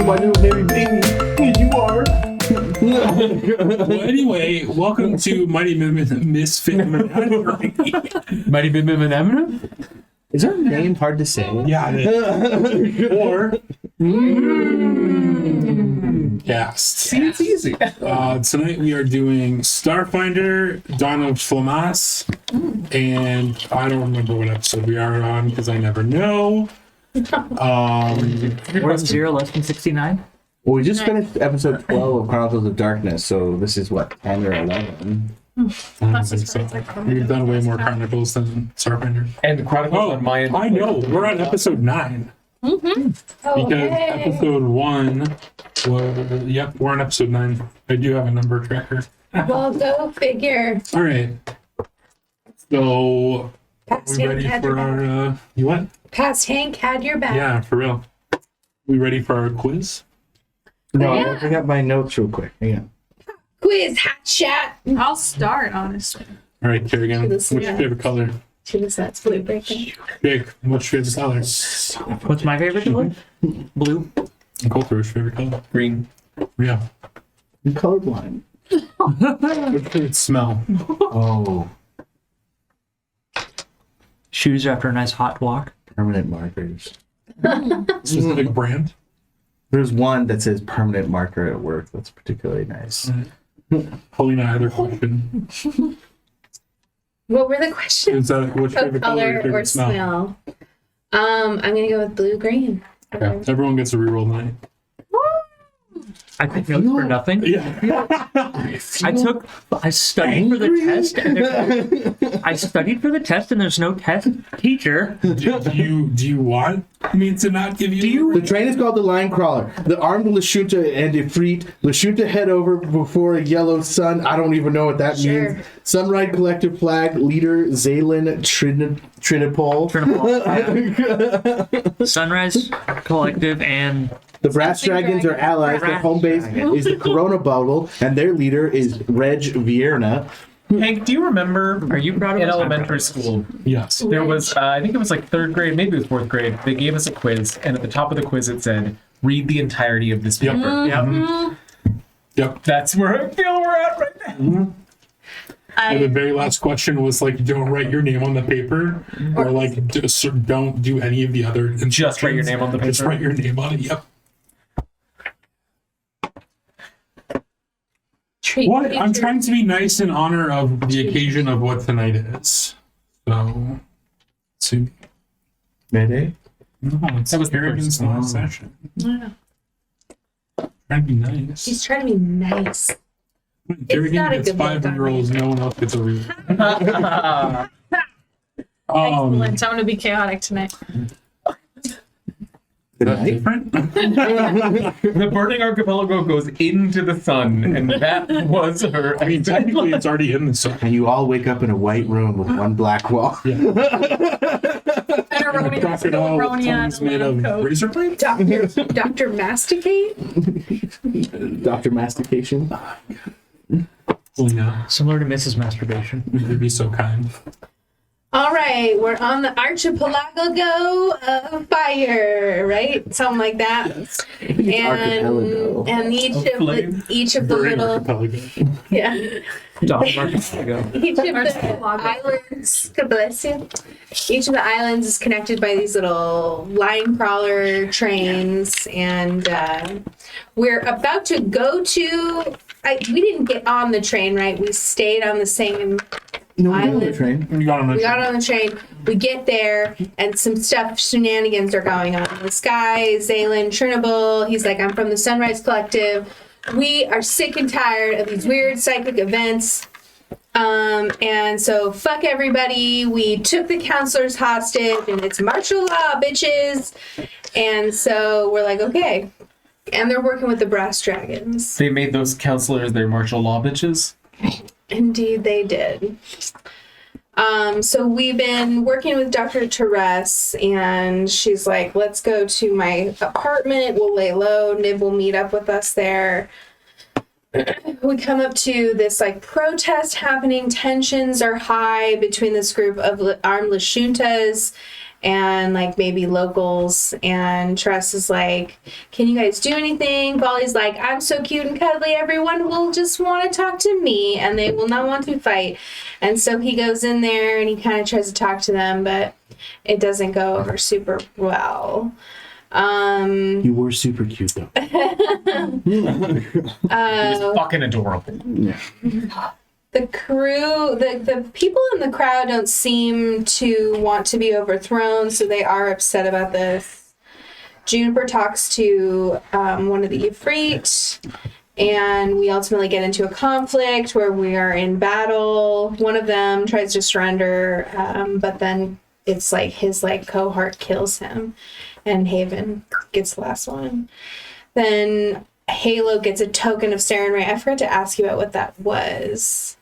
to my little hairy baby. Here you are. Well, anyway, welcome to Mighty Misfit Menagerie. Mighty Menagerie? Is our name hard to say? Yeah, it is. Or cast. See, it's easy. Tonight we are doing Starfinder, Dawn of Flamas, and I don't remember what episode we are on because I never know. More than 0, less than 69? Well, we just finished episode 12 of Chronicles of Darkness, so this is what, 10 or 11? I don't think so. We've done way more Chronicles than Starfinder. And the Chronicles on my end. I know. We're on episode 9. Because episode 1 was... Yep, we're on episode 9. I do have a number tracker. Well, go figure. All right. So, Past we Hank ready had for your our... back. You what? Past Hank had your back. Yeah, for real. We ready for our quiz? No, Yeah. I got my notes real quick. Hang on. Quiz, hot shot. I'll start, honestly. All right, Kerrigan. What's your favorite color? That's blue breaking. Jake, what's your favorite color? What's my favorite color? Blue. Coulter, what's your favorite color? Green. Yeah. I'm colorblind. What's your favorite smell? Oh, Shoes after a nice hot walk. permanent markers. Specific brand? There's one that says permanent marker at work. That's particularly nice. Paulina, either question. What were the questions? Is that what's your Oh, favorite color or color your favorite or smell? smell? I'm gonna go with blue green. Yeah, everyone gets a reroll tonight. I think notes for nothing. Yeah. I studied for the test, and I studied for the test, and there's no test teacher. do you want me to not give you? The train is called the Line Crawler. The armed Lashunta and Ifrit. Lashunta head over before a yellow sun. I don't even know what that Sure. means. Sunride Collective flag. Leader Zaylin Trinipol. Sunrise Collective and The Brass Dragons are allies. Their home base is the Corona Bubble, and their leader is Reg Vierna. Hank, do you remember Are you proud of in us? elementary school, Yes. there was, I think it was like 3rd grade, maybe it was 4th grade, they gave us a quiz, and at the top of the quiz it said, read the entirety of this Yep. paper. Yep. That's where I feel we're at right now. And the very last question was like, don't write your name on the paper, or like, don't do any of the other instructions. Just write your name on the Just paper. write your name on it. Yep. Treat What? I'm teachers. trying to be nice in honor of the occasion of what tonight is. So, let's see. Mayday? No, it's That was the Kerrigan's first last session. Trying to be nice. He's trying to be nice. Kerrigan not a gets good 5 look on rolls, no one else gets a reroll. Excellent. I'm going to be chaotic tonight. Good Is that night. different? The burning archipelago goes into the sun, and that was her. I mean, technically, it's already in the sun. And you all wake up in a white room with one black wall. Crocodile with tongues made of razor blades? Dr. Masticate? Dr. Mastication. Well, yeah. Similar to Mrs. Masturbation. You'd be so kind. All right, we're on the archipelago of fire, right? Something like that. Archipelago. And each of the Burning little archipelago. yeah Dog Archipelago. each of the islands. God bless you. Each of the islands is connected by these little line crawler trains, and we're about to go to. We didn't get on the train, right? We stayed on the same. No, we got on the train. You got on the We got on the train. We get there, and some shenanigans are going on. This guy, Zaylin Chernobyl, he's like, I'm from the Sunrise Collective. We are sick and tired of these weird psychic events. And so, fuck everybody. We took the counselors hostage, and it's martial law, bitches. And so, we're like, okay. And they're working with the Brass Dragons. They made those counselors their martial law bitches. Indeed, they did. So we've been working with Dr. Therese, and she's like, let's go to my apartment. We'll lay low. Nib will meet up with us there. We come up to this like protest happening. Tensions are high between this group of armed Lashuntas and like maybe locals. And Tress is like, can you guys do anything? Volley's like, I'm so cute and cuddly, everyone will just want to talk to me and they will not want to fight. And so he goes in there and he kind of tries to talk to them, but it doesn't go over super well. You were super cute though. It was fucking adorable. Yeah. The crew, the people in the crowd don't seem to want to be overthrown, so they are upset about this. Juniper talks to one of the Ifrit, and we ultimately get into a conflict where we are in battle. One of them tries to surrender, but then it's like his like cohort kills him, and Haven gets the last one. Then Halo gets a token of Sarenrae. I forgot to ask you about what that was.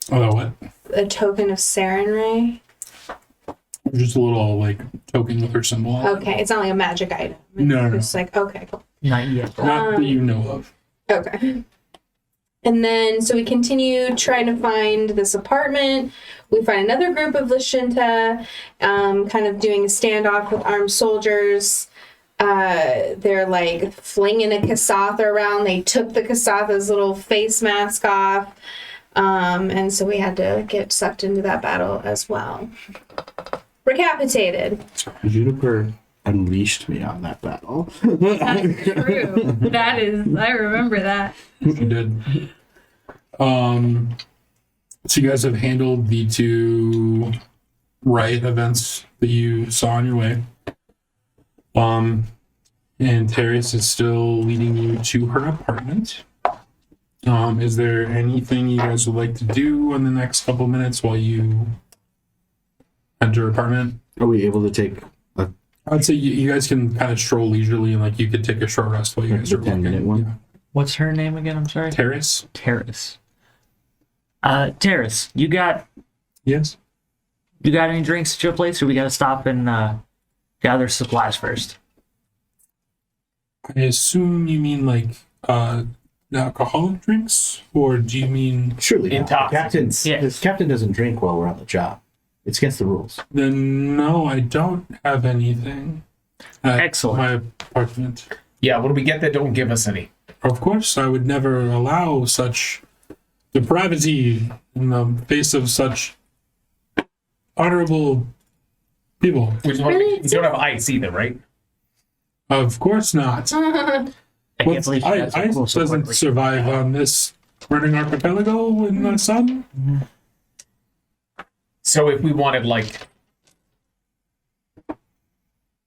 What? A token of Sarenrae. Just a little like token with her symbol on it. Okay, it's not like a magic item. No. It's like, okay, cool. Not yet. Not that you know of. Okay. And then, so we continue trying to find this apartment. We find another group of Lashunta, kind of doing a standoff with armed soldiers. They're like flinging a Kasatha around. They took the Kasatha's little face mask off. And so we had to get sucked into that battle as well. Recapitated. Juniper unleashed me on that battle. That's true. That is, I remember that. She did. So you guys have handled the two riot events that you saw on your way. And Terrace is still leading you to her apartment. Is there anything you guys would like to do in the next couple minutes while you head to her apartment? Are we able to take I'd say you guys can kind of stroll leisurely and like you could take a short rest while you guys the are 10-minute walking. one? Yeah. What's her name again? I'm sorry. Terrace? Terrace. Terrace, Yes. you got any drinks at your place, or we gotta stop and gather supplies first? I assume you mean like alcoholic drinks, or do you mean Surely not. Intoxicants. This captain doesn't drink while we're on the job. It's against the rules. then? No, I don't have anything at Excellent. my apartment. Yeah, when we get there, don't give us any. Of course, I would never allow such depravity in the face of such honorable people. We don't have ice either, right? Of course not. I can't believe you guys are Ice cool so doesn't quickly. survive on this burning archipelago in the sun. So if we wanted like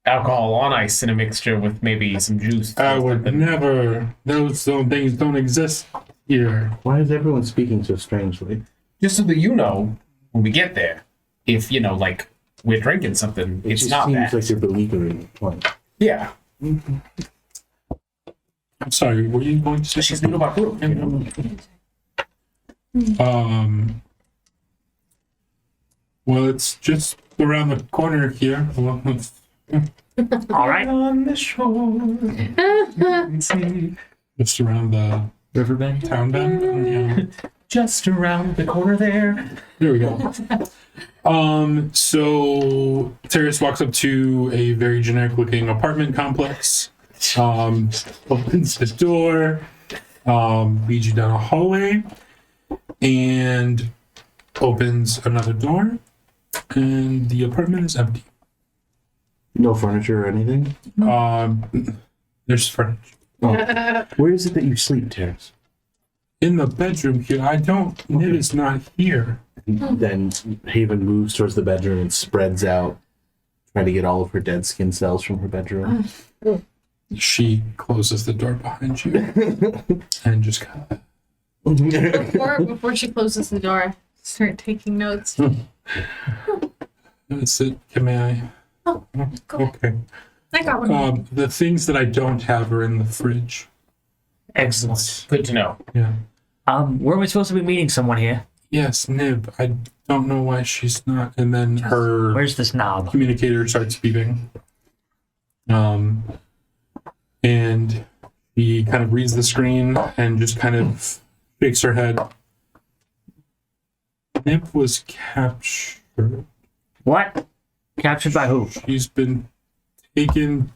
alcohol on ice in a mixture with maybe some juice, I would then never. Those things don't exist here. Why is everyone speaking so strangely? just so that you know, when we get there, if you know, like we're drinking something, It it's just not seems bad. like you're beleaguering the point. Yeah, I'm sorry. Were you going to say she's new to something? my group. You know? Well, it's just around the corner here. Well, All right. On the shore, just around the Riverbend. town bend. Yeah. just around the corner there. There we go. So Terrace walks up to a very generic looking apartment complex. Opens the door, leads you down a hallway, and opens another door, and the apartment is empty. No furniture or anything? There's furniture Where is it that you sleep, Terrace? in the bedroom here. I don't. Nib is not here. Then Haven moves towards the bedroom and spreads out, trying to get all of her dead skin cells from her bedroom. She closes the door behind you and just kind of. Before she closes the door, start taking notes. That's it. May I? Oh, go ahead. Okay. I got one. The things that I don't have are in the fridge. Excellent. Good to know. Yeah. Weren't we supposed to be meeting someone here? Yes, Nib. I don't know why she's not. And then her Where's this knob? communicator starts beeping. And she kind of reads the screen and just kind of shakes her head. Nib was captured. What? Captured by who? She's been taken to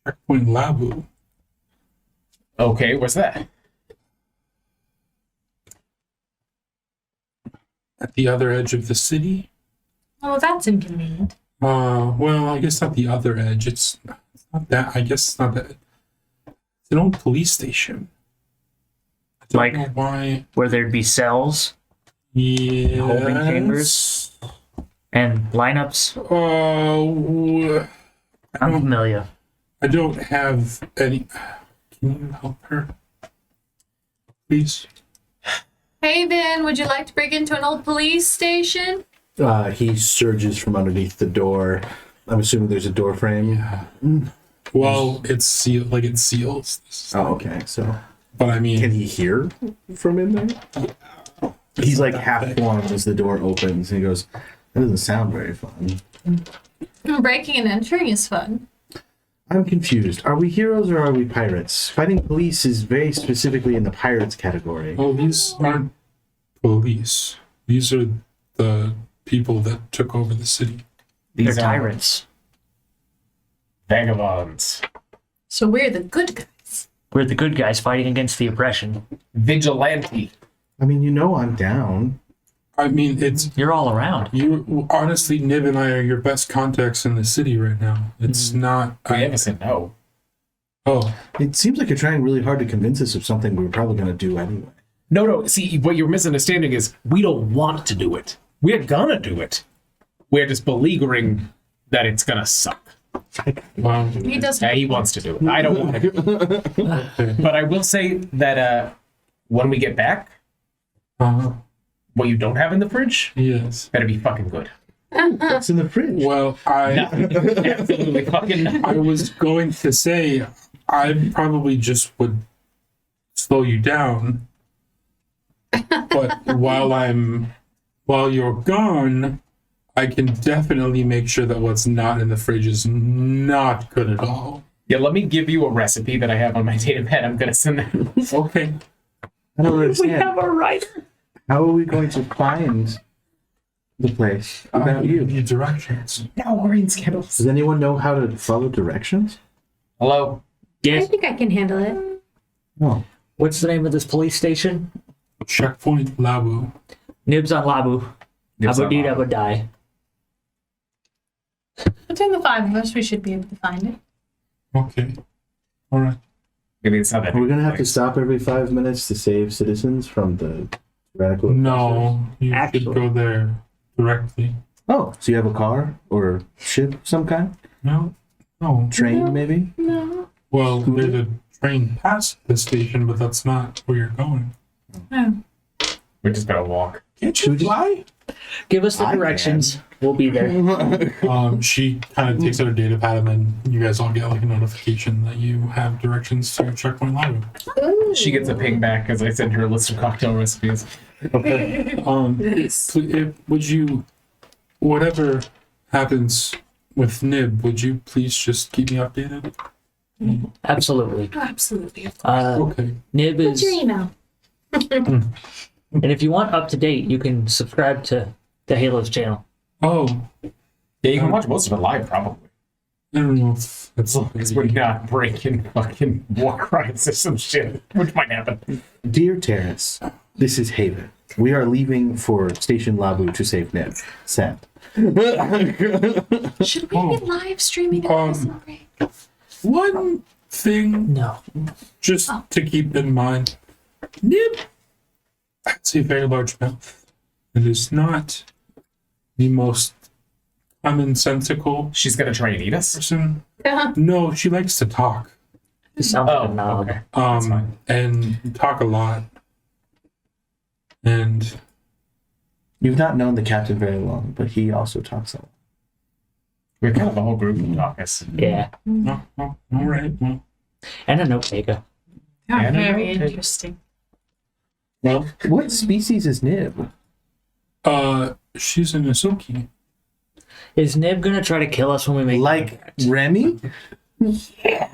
checkpoint Labu. Okay, what's that? At the other edge of the city. Oh, that's inconvenient. Well, I guess not the other edge. It's not that. I guess it's not that. It's an old police station. I don't Like- know why. Where there'd be cells Yeah. holding chambers? and lineups. I'm familiar. I don't have any. Can you help her, please? Haven, would you like to break into an old police station? He surges from underneath the door. I'm assuming there's a door frame. Yeah. Well, it's sealed. Like it seals. Oh, okay. So, But I mean, can he hear from in there? He's like half formed as the door opens, and he goes, "That doesn't sound very fun." Breaking and entering is fun. I'm confused. Are we heroes or are we pirates? Fighting police is very specifically in the pirates category. oh, these aren't police. These are the people that took over the city. They're These are tyrants. vagabonds, So we're the good guys. We're the good guys fighting against the oppression. vigilante. I mean, you know I'm down. I mean, it's You're all around. you. Honestly, Nib and I are your best contacts in the city right now. It's not. We haven't said no. Oh, It seems like you're trying really hard to convince us of something we were probably going to do anyway. No. See, what you're misunderstanding is we don't want to do it. We're gonna do it. We're just beleaguering that it's gonna suck. wow. He does. Yeah, he wants to do it. I don't want to do it. Okay. But I will say that when we get back, what you don't have in the fridge Yes. better be fucking good. What's in the fridge? Well, Absolutely fucking I was going to say I probably just would slow you down, but while you're gone, I can definitely make sure that what's not in the fridge is not good at all. Yeah, let me give you a recipe that I have on my datapad. I'm gonna send that. Okay. I don't understand. a writer. How are we going to find the place without you? Need directions. No worries, Skittles. Does anyone know how to follow directions? Hello. I Yes. think I can handle it. Oh, What's the name of this police station? Checkpoint Labu. Nibs on Labu. Nibs on Abu Deed, Labu. Abu Die. Between the five of us, we should be able to find it. Okay. All right. Maybe it's not that. are we going to have to stop every 5 minutes to save citizens from the radical? No, you Actually. should go there directly. Oh, so you have a car or ship of some kind? No. No. Train, maybe? No. Well, there's a train past the station, but that's not where you're going. Oh. We're just gonna walk. Can't you fly? Give us the I directions. We'll be there. She kind of takes out her data pad, and then you guys all get like a notification that you have directions to Checkpoint Live. Ooh. She gets a ping back because I sent her a list of cocktail recipes. Would you, whatever happens with Nib, would you please just keep me updated? Absolutely. Absolutely. Okay. Nib What's is, your email? and if you want up to date, you can subscribe to the Halos channel. Oh, Yeah, you can watch most of it live, probably. I don't know if that's Because we're not breaking fucking war crimes or some shit, which might happen. Dear Terrace, this is Haven. We are leaving for Station Labu to save Neb. Send. Should we be live streaming at this break? one thing No. just to keep in mind. Nib has a very large mouth. It is not the most commonsensical She's gonna try and eat us. person. No, she likes to talk. It sounds like Oh, a knob. okay. That's fine. And talk a lot. And You've not known the captain very long, but he also talks a lot. We're kind of a whole group of talkers. Yeah. no, all right. Well, And a note taker. Yeah, Very okay. interesting. well, What species is Nib? she's an Asoki. Is Nib gonna try to kill us when we make Like Remy?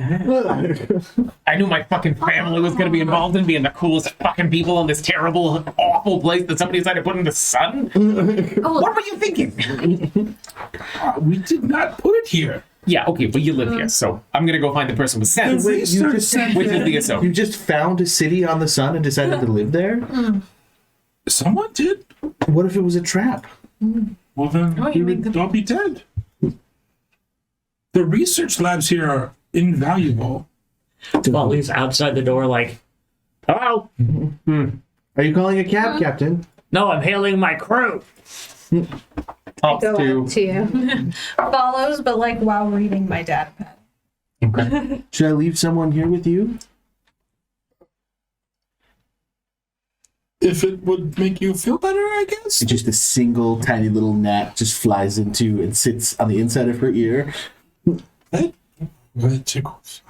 I knew my fucking family was gonna be involved in being the coolest fucking people in this terrible, awful place that somebody decided to put in the sun. What were you thinking? We did not put it here. Yeah, okay, but you live here, so I'm gonna go find the person with sense. Wait, you just Which is the SO. You just found a city on the sun and decided to live there? Someone did. What if it was a trap? Well, then Oh, we you mean would the- all be dead. The research labs here are invaluable. Well, he's outside the door like, hello? Are you calling a cab, Captain? No, I'm hailing my crew. Up Go to up to you. Follows, but like while reading my data pad. Okay. Should I leave someone here with you? If it would make you feel better, I guess. Just a single tiny little gnat just flies into and sits on the inside of her ear. That tickles.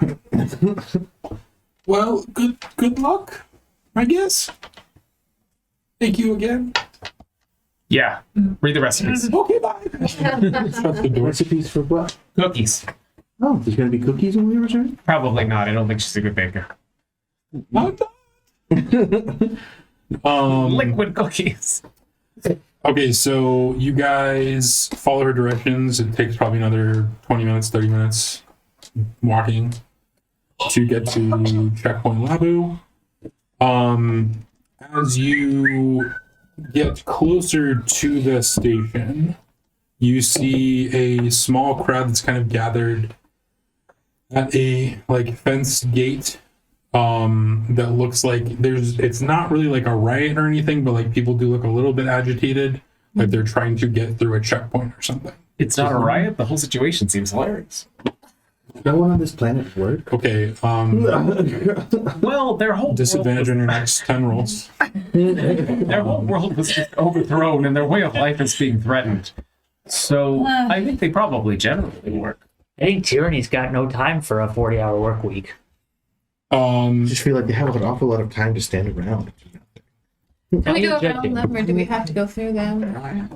Well, good luck, I guess. Thank you again. yeah. Read the recipes. Okay, bye. Shut the door. Recipes for what? Cookies. Oh, there's gonna be cookies when we return? Probably not. I don't think she's a good baker. I'm not. Liquid cookies. Okay, so you guys follow her directions. It takes probably another 20 minutes, 30 minutes walking to get to checkpoint Labu. As you get closer to the station, you see a small crowd that's kind of gathered at a like fenced gate that looks like it's not really like a riot or anything, but like people do look a little bit agitated, like they're trying to get through a checkpoint or something. It's not a riot. The whole situation seems hilarious. No one on this planet work? Okay, Well, their whole disadvantage on your next 10 rolls. their whole world was just overthrown, and their way of life is being threatened. So I think they probably generally work. I think Tyranny's got no time for a 40-hour work week. I just feel like they have an awful lot of time to stand around. Do Tell we me go objective. around them, or do we have to go through them? Or...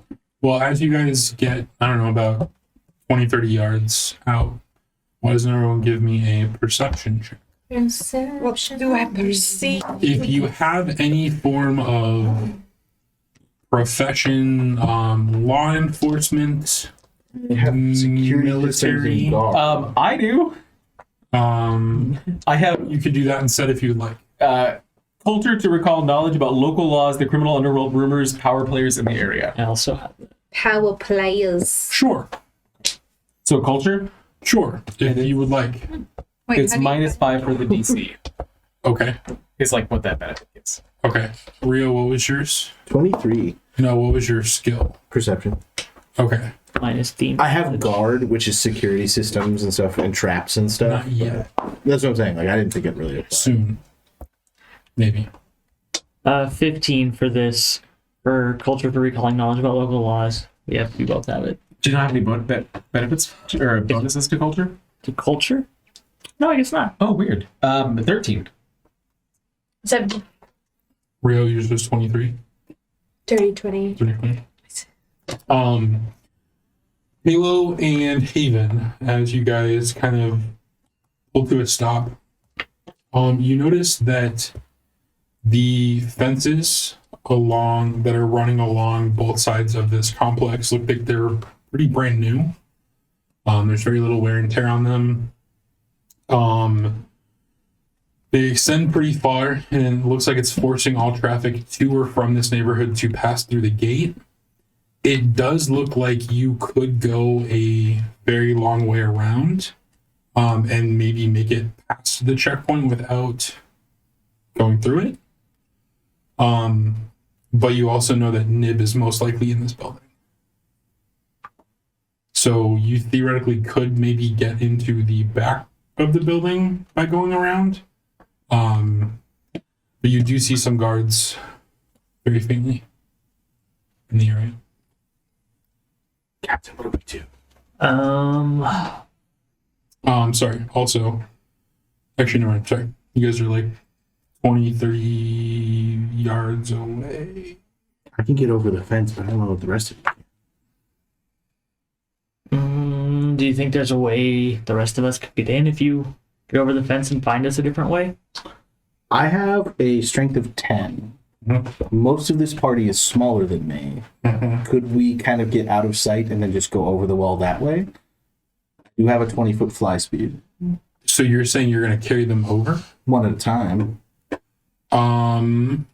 Well, as you guys get, I don't know, about 20, 30 yards out, why doesn't everyone give me a perception check? What do I perceive? If you have any form of profession, law enforcement, They have security systems military, and guard. I do. I have you could do that instead if you'd like. culture to recall knowledge about local laws, the criminal underworld, rumors, power players in the area. I also have Power players. Sure, So culture, if you would like. Wait, it's how do you- -5 for the DC. Okay, It's like what that benefit is. okay. Rio, what was yours? 23 No, what was your skill? perception. Okay, minus theme. I have guard, which is security systems and stuff, and traps and stuff. not yet. That's what I'm saying. Like, I didn't think it really applied. Soon, maybe. 15 for this. For culture for recalling knowledge about local laws. We both have it. Do you not have any benefits or bonuses to culture? To culture? No, I guess not. Oh, weird. 13. 17. Rio, yours was 23. 30, 20. 20. Halo and Haven, as you guys kind of pull to a stop, you notice that the fences that are running along both sides of this complex look like they're pretty brand new. There's very little wear and tear on them. They extend pretty far, and it looks like it's forcing all traffic to or from this neighborhood to pass through the gate. It does look like you could go a very long way around, and maybe make it past the checkpoint without going through it. But you also know that Nib is most likely in this building. So you theoretically could maybe get into the back of the building by going around. But you do see some guards very faintly in the area. Captain, what do we do? Sorry. Also, actually, never mind. Sorry. You guys are like 20, 30 yards away. I can get over the fence, but I don't know what the rest of it. Do you think there's a way the rest of us could get in if you get over the fence and find us a different way? I have a strength of 10. Most of this party is smaller than me. Could we kind of get out of sight and then just go over the wall that way? You have a 20-foot fly speed. So you're saying you're going to carry them over? One at a time. The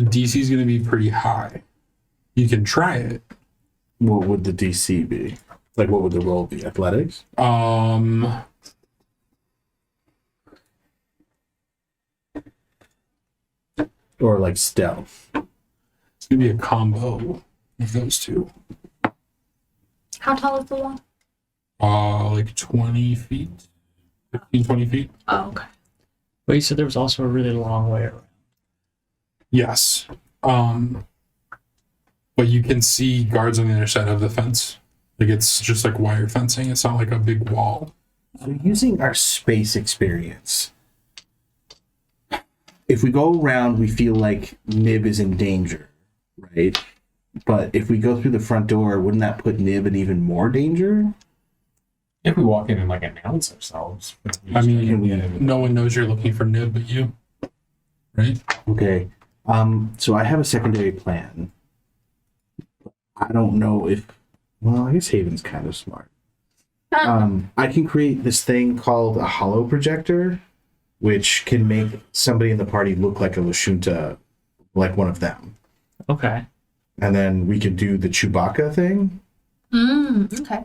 DC is going to be pretty high. You can try it. What would the DC be? Like, what would the roll be? Athletics? Or like stealth? It's going to be a combo of those two. How tall is the wall? Like 20 feet. 15, 20 feet. Oh, okay. But you said there was also a really long way around. Yes. But you can see guards on the other side of the fence. Like it's just like wire fencing. It's not like a big wall. So using our space experience, if we go around, we feel like Nib is in danger, right? But if we go through the front door, wouldn't that put Nib in even more danger? If we walk in and like announce ourselves. I mean, no one knows you're looking for Nib but you. Right? Okay. So I have a secondary plan. I don't know if... Well, I guess Haven's kind of smart. I can create this thing called a hollow projector, which can make somebody in the party look like a Lashunta, like one of them. Okay. And then we could do the Chewbacca thing. Okay.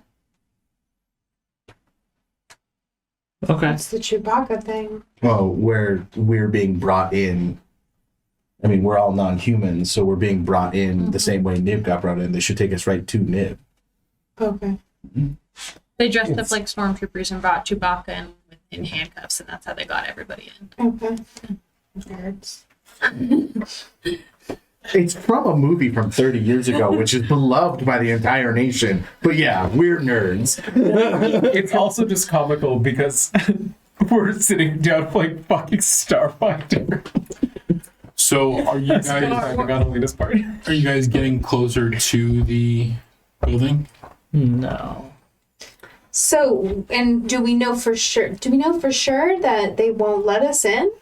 Okay. What's the Chewbacca thing? Oh, where we're being brought in. I mean, we're all non-humans, so we're being brought in the same way Nib got brought in. They should take us right to Nib. Okay. They dressed up like stormtroopers and brought Chewbacca in handcuffs, and that's how they got everybody in. Okay. Nerds. It's from a movie from 30 years ago, which is beloved by the entire nation. But yeah, we're nerds. It's also just comical because we're sitting down playing fucking Starfinder. So are you guys are you guys getting closer to the building? No. So, and do we know for sure? Do we know for sure that they won't let us in?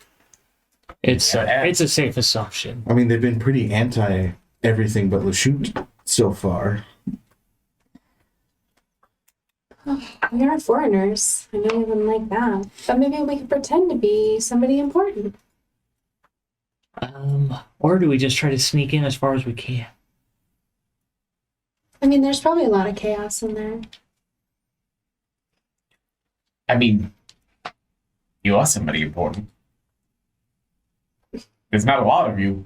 It's a safe assumption. I mean, they've been pretty anti everything but Lashute so far. We are foreigners. I know we wouldn't like that. But maybe we could pretend to be somebody important. Or do we just try to sneak in as far as we can? I mean, there's probably a lot of chaos in there. I mean, you are somebody important. There's not a lot of you,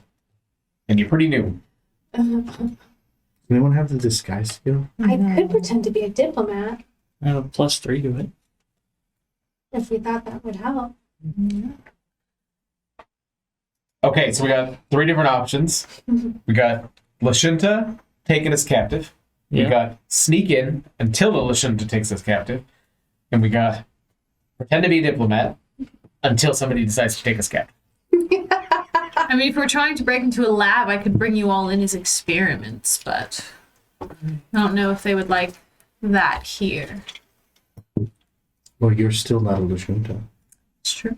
and you're pretty new. Does anyone have the disguise skill? I could pretend to be a diplomat I have a +3 to it. if we thought that would help. Okay, so we got 3 different options. We got Lashunta taking us captive. Yeah. We got sneak in until the Lashunta takes us captive. And we got pretend to be a diplomat until somebody decides to take us captive. I mean, if we're trying to break into a lab, I could bring you all in as experiments, but I don't know if they would like that here. Well, you're still not a Lashunta. It's true.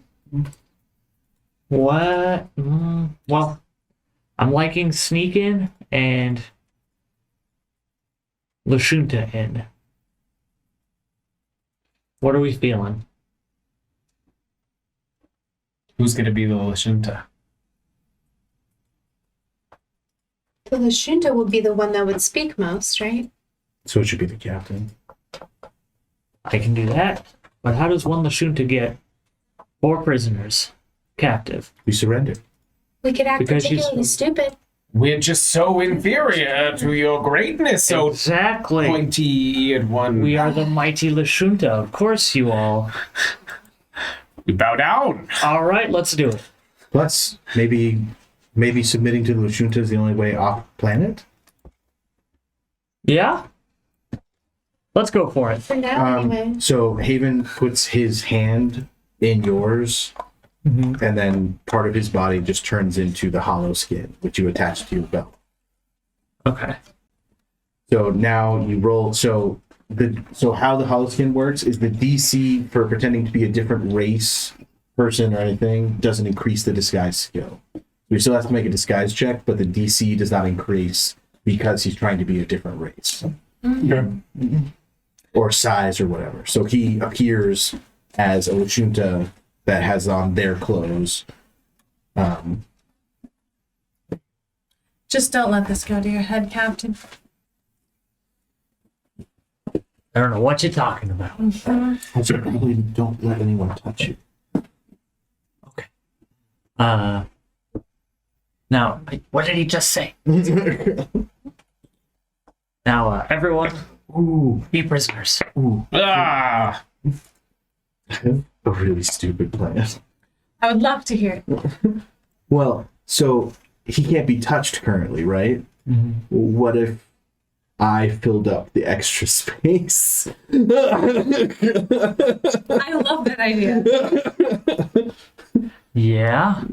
What? Well, I'm liking sneak in and Lashunta in. What are we feeling? Who's going to be the Lashunta? The Lashunta would be the one that would speak most, right? So it should be the captain. I can do that. But how does one Lashunta get 4 prisoners captive? We surrender. We could act Because you- particularly stupid. We're just so inferior to your greatness, so Exactly. pointy-eared one. We are the mighty Lashunta. Of course you all. We bow down. All right, let's do it. Plus, maybe submitting to the Lashunta is the only way off planet. Yeah? Let's go for it. For now, anyway. So Haven puts his hand in yours, and then part of his body just turns into the hollow skin, which you attach to your belt. Okay. So now you roll. So so how the holoskin works is the DC for pretending to be a different race, person, or anything doesn't increase the disguise skill. We still have to make a disguise check, but the DC does not increase because he's trying to be a different race Okay. or size or whatever. So he appears as a Lashunta that has on their clothes. Just don't let this go to your head, Captain. I don't know what you're talking about. Also, probably don't let anyone touch you. Okay. Now, what did he just say? Now, everyone, Ooh, be prisoners. ooh. Ah! A really stupid plan. I would love to hear it. Well, so he can't be touched currently, right? Mm-hmm. What if I filled up the extra space? I love that idea. Yeah.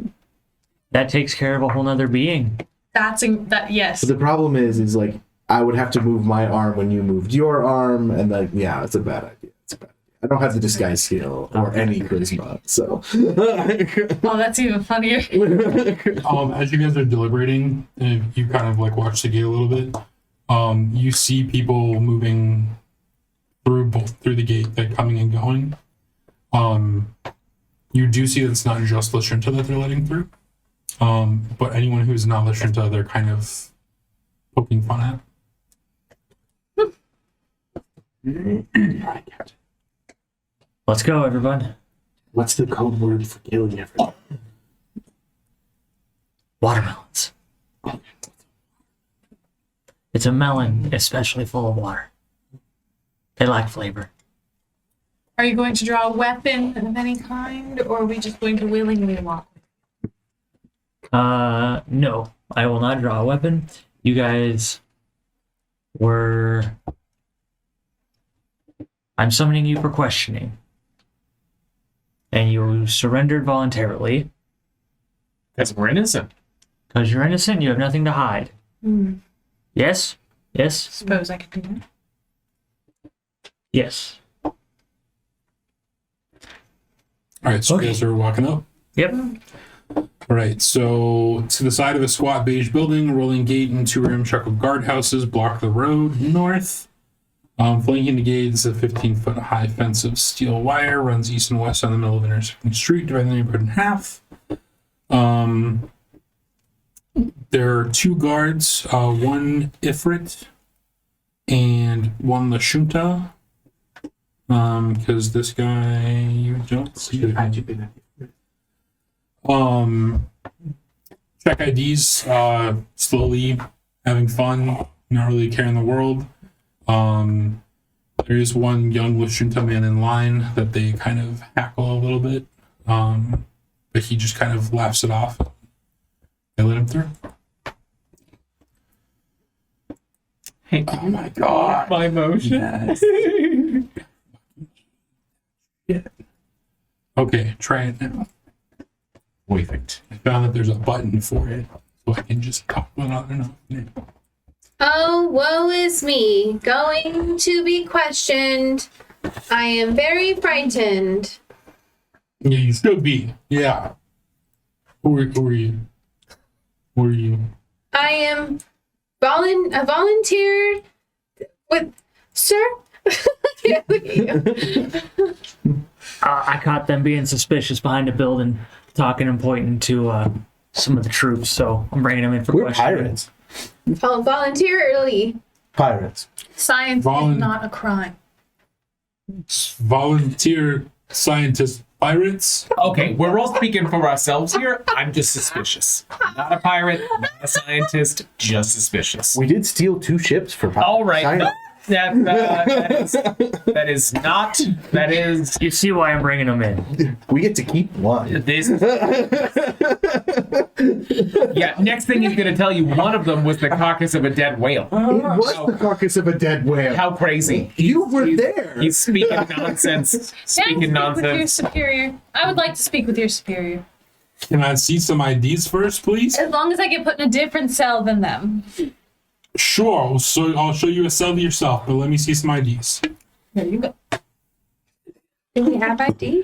That takes care of a whole nother being. Yes. But the problem is like I would have to move my arm when you moved your arm, and like, yeah, it's a bad idea. It's a bad idea. I don't have the disguise skill or any charisma, so. Oh, that's even funnier. As you guys are deliberating, and you kind of like watch the gate a little bit, you see people moving through the gate, like coming and going. You do see that it's not just Lashunta that they're letting through, but anyone who's not Lashunta, they're kind of poking fun at. Let's go, everyone. What's the code word for killing everyone? Watermelons. It's a melon, especially full of water. They lack flavor. Are you going to draw a weapon of any kind, or are we just going to willingly walk? No, I will not draw a weapon. You guys were... I'm summoning you for questioning. And you surrendered voluntarily. Because we're innocent. Because you're innocent, you have nothing to hide. Yes? Yes? Suppose I could do that. Yes. All right, so you guys are walking up. Yep. All right, so to the side of a squat beige building, a rolling gate and two-room chuck of guardhouses block the road north. Flanking the gate is a 15-foot high fence of steel wire, runs east and west on the middle of an intersecting street, dividing the neighborhood in half. There are two guards, one Ifrit and one Lashunta. Because this guy you don't see. Check IDs, slowly having fun, not really caring the world. There is one young Lashunta man in line that they kind of hackle a little bit, but he just kind of laughs it off. They let him through. Hey, Oh my god! my motion. Yeah. Okay, try it now. Perfect. I found that there's a button for it, so I can just talk without enough. Oh, woe is me, going to be questioned. I am very frightened. Yeah, you should be. Yeah. Who are you? Who are you? I am volunteered with, sir. I caught them being suspicious behind a building, talking and pointing to some of the troops, so I'm bringing them in for We're questioning. pirates. Voluntarily. Pirates. Science is not a crime. Volunteer scientist pirates? Okay, we're all speaking for ourselves here. I'm just suspicious. Not a pirate, not a scientist, just suspicious. We did steal 2 ships for pirates. All right, no, that is You see why I'm bringing them in. We get to keep one. this. Yeah, next thing he's gonna tell you, one of them was the carcass of a dead whale. It was the carcass of a dead whale. How crazy! You were there. He's speaking nonsense. Can I Speaking speak with your nonsense. superior? I would like to speak with your superior. Can I see some IDs first, please? As long as I get put in a different cell than them. Sure. So I'll show you a cell yourself, but let me see some IDs. There you go. Do we have ID?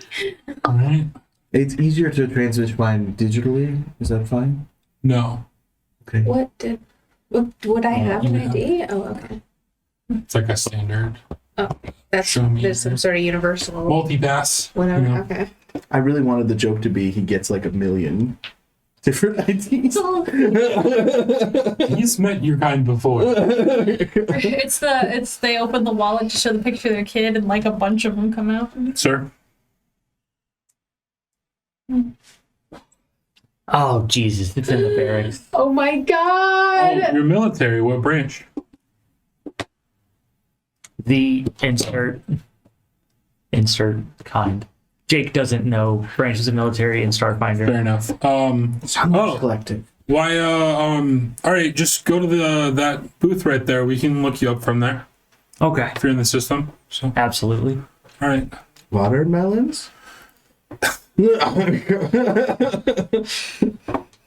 All right. It's easier to transmit mine digitally. Is that fine? No, Okay. Would I have you an have- ID? Oh, okay. it's like a standard That's Show me. there's some sort of universal multi-pass. whatever. you know. Okay. I really wanted the joke to be he gets like 1 million different IDs. He's met your kind before. It's they open the wallet to show the picture of their kid and like a bunch of them come out. Sir? Oh, Jesus. It's in the barracks. Oh my Oh, god! you're military. What branch? The insert kind. Jake doesn't know branches of military in Starfinder. Fair enough. Sunrise Collective. Why, all right, just go to that booth right there. We can look you up from there Okay. if you're in the system. So, Absolutely. all right. Watermelons? I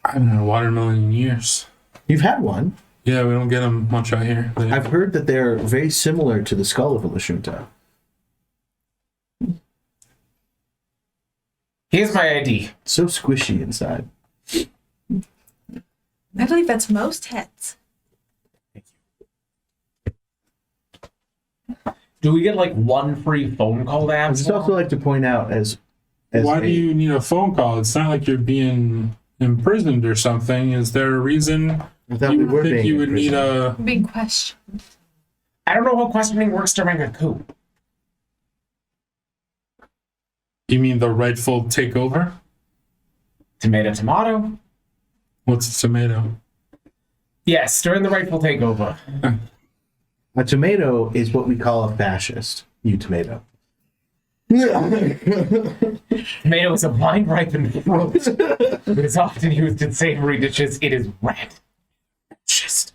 haven't had a watermelon in years. You've had one. Yeah, we don't get them much out here. I've heard that they're very similar to the skull of a Lashunta. Here's my ID. So squishy inside. I believe that's most heads. Do we get like one free phone call to I'd have? just also like to point out as Why do you need a phone call? It's not like you're being imprisoned or something. Is there a reason I thought you we would were think being you would need imprisoned. a... Big question. I don't know how questioning works during a coup. You mean the rightful takeover? Tomato, tomato. What's a tomato? Yes, during the rightful takeover. A tomato is what we call a fascist. You tomato. Tomato is a vine ripened fruit. It is often used in savory dishes. It is red. So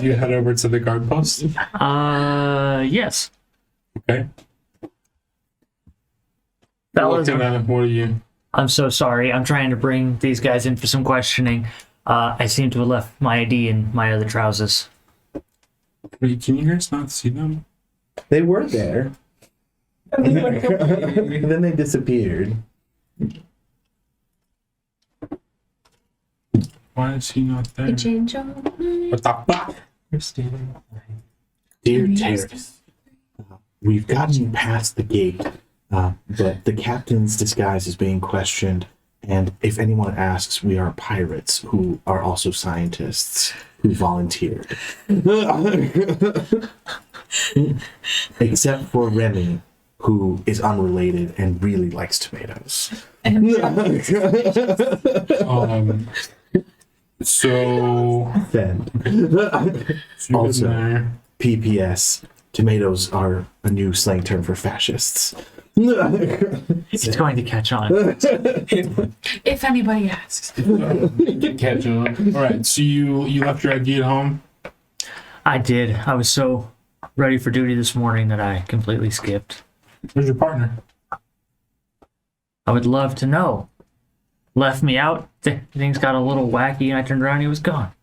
you head over to the guard post? Yes. Okay. Fellas, What are you... I'm so sorry. I'm trying to bring these guys in for some questioning. I seem to have left my ID in my other trousers. Wait, can you guys not see them? They were there. And then they disappeared. Why is he not there? Change on. What the fuck? Dear Terrace, we've gotten past the gate, but the captain's disguise is being questioned, and if anyone asks, we are pirates who are also scientists who volunteered. Except for Remy, who is unrelated and really likes tomatoes. So... Then, So you're Also- there. PPS, tomatoes are a new slang term for fascists. It's going to catch on. If anybody asks. Catch on. All right, so you left your ID at home? I did. I was so ready for duty this morning that I completely skipped. Where's your partner? I would love to know. Left me out. Things got a little wacky, and I turned around and he was gone.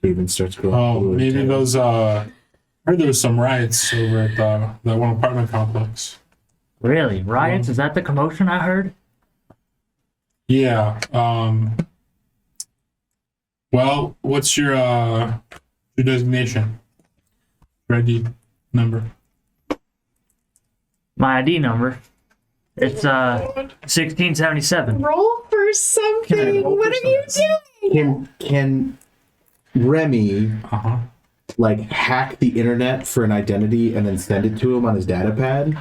Even starts growing. Oh, blue maybe tail. those, I heard there was some riots over at that one apartment complex. Really? Riots? Is that the commotion I heard? Yeah, well, what's your designation? Your ID number? My ID number. It's 1677. Roll for something. roll What for are you doing? Can Remy Uh-huh. like hack the internet for an identity and then send it to him on his data pad?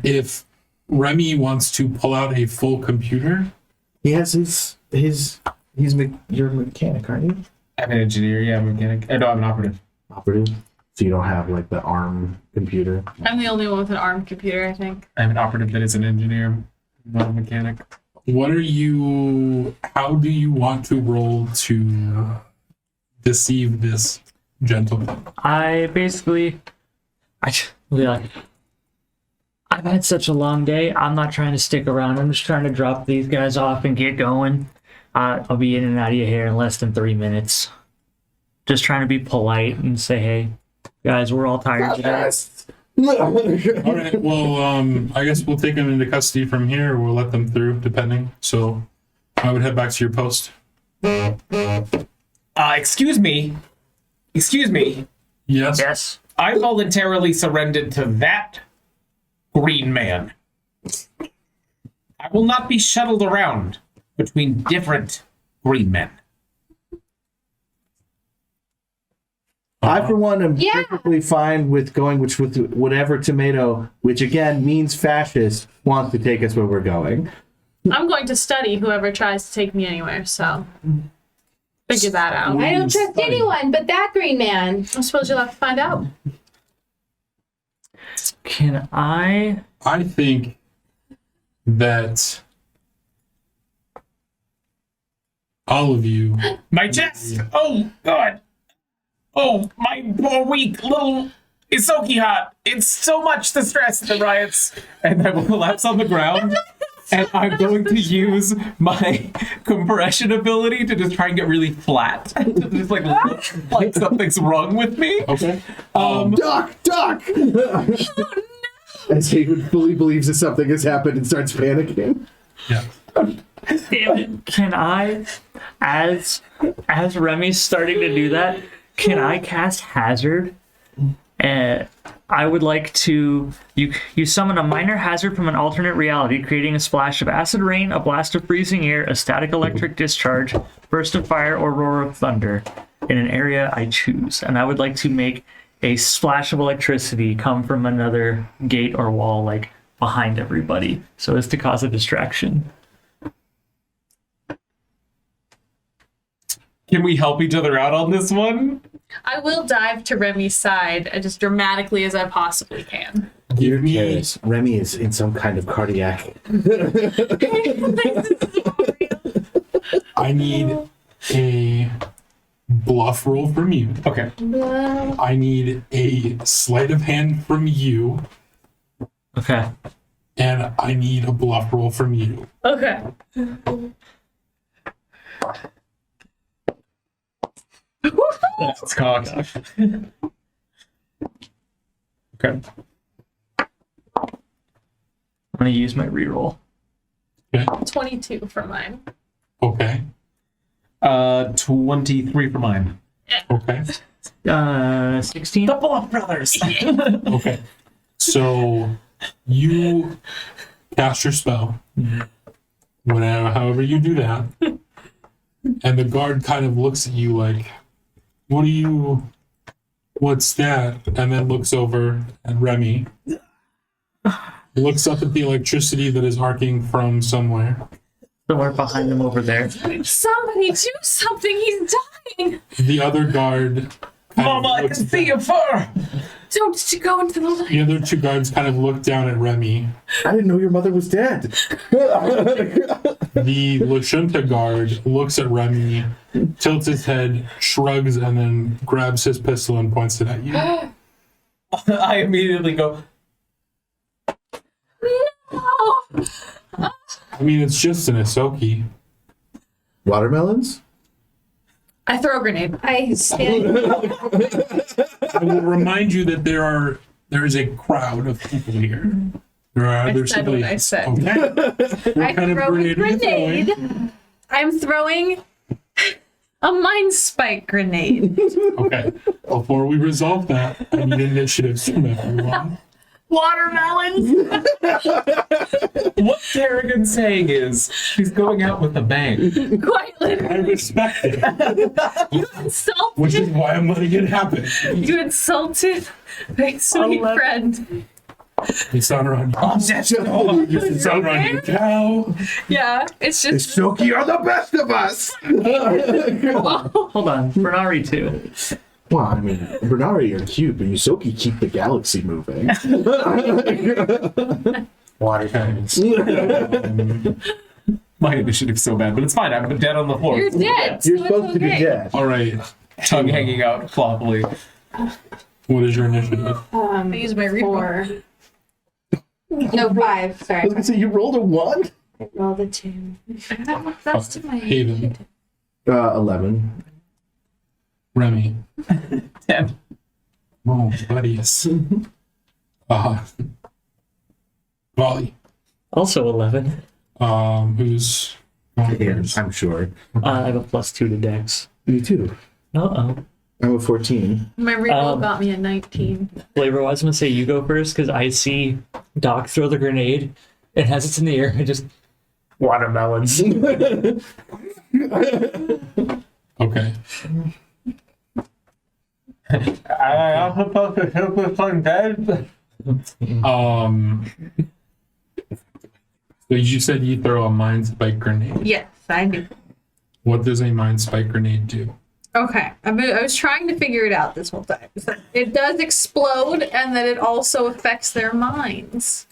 If Remy wants to pull out a full computer, He has you're a mechanic, aren't you? I'm an engineer, yeah, I'm a mechanic. No, I'm an operative. Operative. So you don't have like the ARM computer. I'm the only one with an ARM computer, I think. I'm an operative that is an engineer, not a mechanic. how do you want to roll to deceive this gentleman? I've had such a long day. I'm not trying to stick around. I'm just trying to drop these guys off and get going. I'll be in and out of your hair in less than 3 minutes. just trying to be polite and say, hey, guys, we're all tired today. All right. Well, I guess we'll take them into custody from here, or we'll let them through, depending. So, I would head back to your post. Excuse me. Excuse me. Yes. Yes. I voluntarily surrendered to that green man. I will not be shuttled around between different green men. I, for one, am Yeah. perfectly fine with going with whatever tomato, which again means fascist, wants to take us where we're going. I'm going to study whoever tries to take me anywhere, so figure that out. I don't trust anyone but that green man. I suppose you'll have to find out. Can I? I think that all of you. My chest! Oh, God! Oh, my poor weak little Isoki heart! It's so much the stress of the riots! And I will collapse on the ground, and I'm going to use my compression ability to just try and get really flat. To just like look like something's wrong with me. Okay. Duck! As Haven fully believes that something has happened and starts panicking. Yeah. Damn it. Can I, as Remy's starting to do that, can I cast Hazard? And I would like to, you summon a minor hazard from an alternate reality, creating a splash of acid rain, a blast of freezing air, a static electric discharge, burst of fire, or roar of thunder in an area I choose. And I would like to make a splash of electricity come from another gate or wall, like behind everybody, so as to cause a distraction. Can we help each other out on this one? I will dive to Remy's side as just dramatically as I possibly can. Give me. Cares. Remy is in some kind of cardiac. I need a bluff roll from you. Okay. I need a sleight of hand from you, Okay. and I need a bluff roll from you. Okay. It's cocked. Okay. I'm going to use my reroll. 22 for mine. Okay. 23 for mine. Okay. 16? The Bluff Brothers! Okay. So you cast your spell. Whatever, however you do that. And the guard kind of looks at you like, what's that? And then looks over at Remy. Looks up at the electricity that is arcing from somewhere. Somewhere behind them over there. Somebody do something! He's dying! The other guard kind Mama, of I looks can see your fur! Don't you go into the light. The other two guards kind of look down at Remy. I didn't know your mother was dead. The Lashunta guard looks at Remy, tilts his head, shrugs, and then grabs his pistol and points it at you. I immediately go, No! I mean, it's just an Isoki. Watermelons? I throw a grenade. I stand. I will remind you that there is a crowd of people here. There are other said what I civilians. said. Okay. I What kind of throw a grenade are you throwing? grenade. I'm throwing a mind spike grenade. Okay. Before we resolve that, I need initiatives from everyone. Watermelons! what Kerrigan's saying is, she's going out with a bang. Quite I literally. respect it, You insulted. which is why I'm letting it happen. You insulted my sweet 11. friend. It's on you. It's on you, cow. Yeah, it's just. Shoki are the best of us! Hold on. Bernari too. Well, I mean, Bernari are cute, but Yusoki keep the galaxy moving. Water cannons. My initiative's so bad, but it's fine. I'm dead on the floor. You're dead. You're so supposed it's to be okay. dead. All right. Tongue hanging out floppily. What is your initiative? I use my reaper. 4. No, 5. I Sorry. was gonna say, you rolled a 1? I rolled a 2. That's to my Haven. 11. Remy. 10. Oh, buddies. Volley. Also 11. Who's going Yeah, first? I'm sure. I have a +2 to Dex. Me too. Uh-oh. I'm a 14. My reroll Um, got me a 19. Flavor, I was going to say you go first because I see Doc throw the grenade. It has it's in the air. I just... Watermelons. Okay. I'm supposed to shoot this one dead? So you said you throw a mind spike grenade. Yes, I do. What does a mind spike grenade do? Okay, I was trying to figure it out this whole time. It does explode, and then it also affects their minds.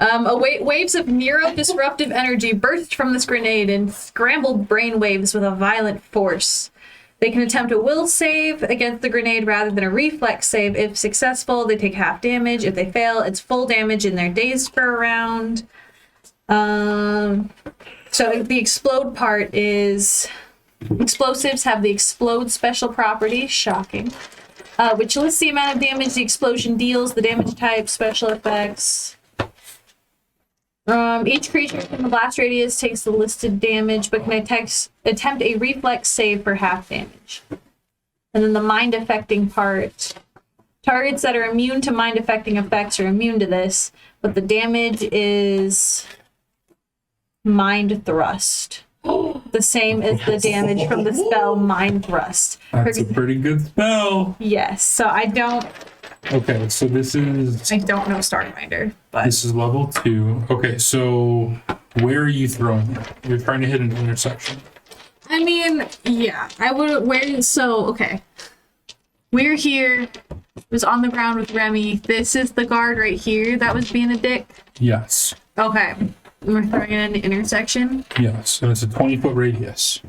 Waves of neuro-disruptive energy burst from this grenade and scrambled brain waves with a violent force. They can attempt a will save against the grenade rather than a reflex save. If successful, they take half damage. If they fail, it's full damage and they're dazed for a round. So the explode part is... Explosives have the explode special property, shocking, which lists the amount of damage the explosion deals, the damage type, special effects. Each creature in the blast radius takes the listed damage, but can attempt a reflex save for half damage. And then the mind affecting part. Targets that are immune to mind affecting effects are immune to this, but the damage is mind thrust. The same as the damage from the spell Mind Thrust. That's a pretty good spell. Yes, so I don't Okay, so this is know Starfinder, but this is level 2. Okay, so where are you throwing it? You're trying to hit an intersection. I mean, yeah, I would. Okay, we're here. It was on the ground with Remy. This is the guard right here that was being a dick. Yes. Okay, we're throwing it in the intersection. Yes, and it's a 20-foot radius.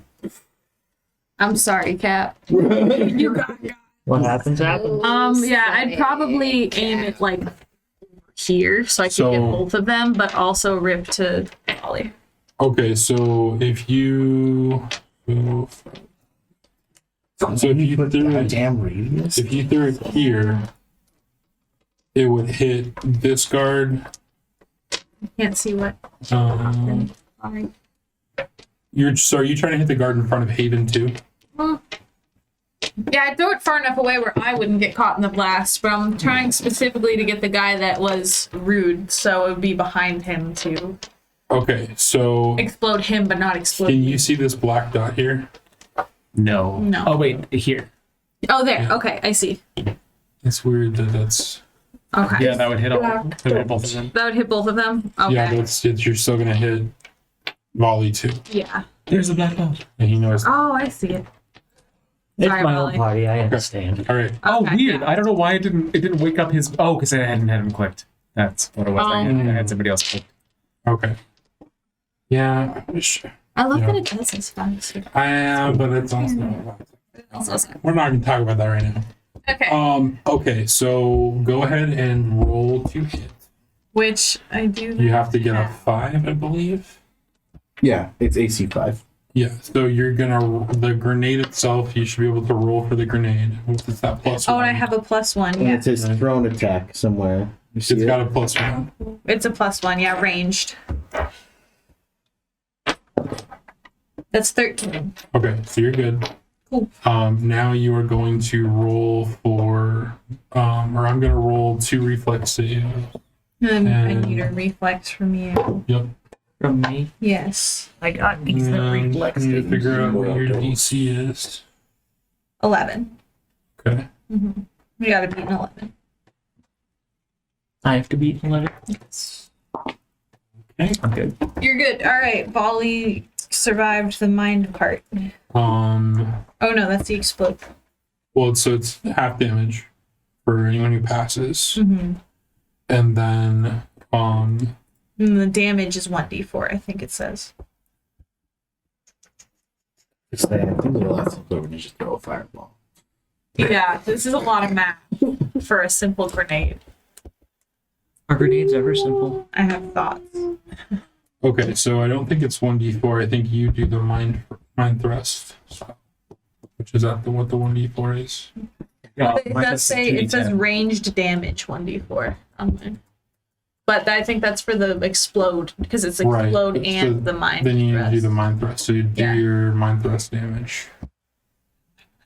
I'm sorry, Cap. You got. What happens? Yeah, I'd probably aim it like here so I could get both of them, but also rip to Ollie. Okay, so if you threw a it, damn radius. if you threw it here, it would hit this guard. Can't see what. Um, Sorry. are you trying to hit the guard in front of Haven too? Yeah, I'd throw it far enough away where I wouldn't get caught in the blast, but I'm trying specifically to get the guy that was rude, so it would be behind him to Okay, so explode him, but not explode. can you see this black dot here? No. No. Oh, wait, here. Oh, there. Yeah. Okay, I see. It's weird that that's Okay. Yeah, that would hit all. That would hit both of them. That would hit both of them? Okay. yeah, you're still gonna hit volley too, Yeah. There's the black belt. and he knows. Oh, I see it. It's Sorry, my own Molly. party. I understand. All right, Oh, Okay, weird. yeah. I don't know why it didn't wake up his. Oh, because I hadn't had him clicked. That's what it was. I had somebody else clicked. okay. Yeah, sure. I love Yeah. that it does this fast. I am, but it's also. We're not gonna talk about that right now. Okay. Okay, so go ahead and roll to hit. Which I do. You have to get a 5, I believe. Yeah, it's AC 5. Yeah, so the grenade itself, you should be able to roll for the grenade. It's that +1. Oh, and I have a +1. And Yeah. it says thrown attack somewhere. You see It's it? got a +1. It's a +1. Yeah, ranged. That's 13. Okay, so you're good. Cool. Now you are going to roll for, or I'm going to roll 2 reflex saves. And I And- need a reflex from you. Yep. From me, Yes. I got decent And reflex. you need to figure out what Well, your don't. DC is. 11. Okay. We gotta beat an 11. I have to beat 11. Okay. I'm good. You're good. All right. Volley survived the mind part. Oh no, that's the explode. well, so it's half damage for anyone who passes. Mm-hmm. And then, And the damage is 1d4, I think it says. It's that. I think the last thing over is just throw a fireball. Yeah, this is a lot of math for a simple grenade. Are grenades ever simple? I have thoughts. okay, so I don't think it's 1d4. I think you do the mind thrust. So which is that what the 1d4 is? It does say it says ranged damage 1d4 on mine. But I think that's for the explode because it's explode Right. and So the mind. Then you thrust. do the mind thrust. So you do Yeah. your mind thrust damage.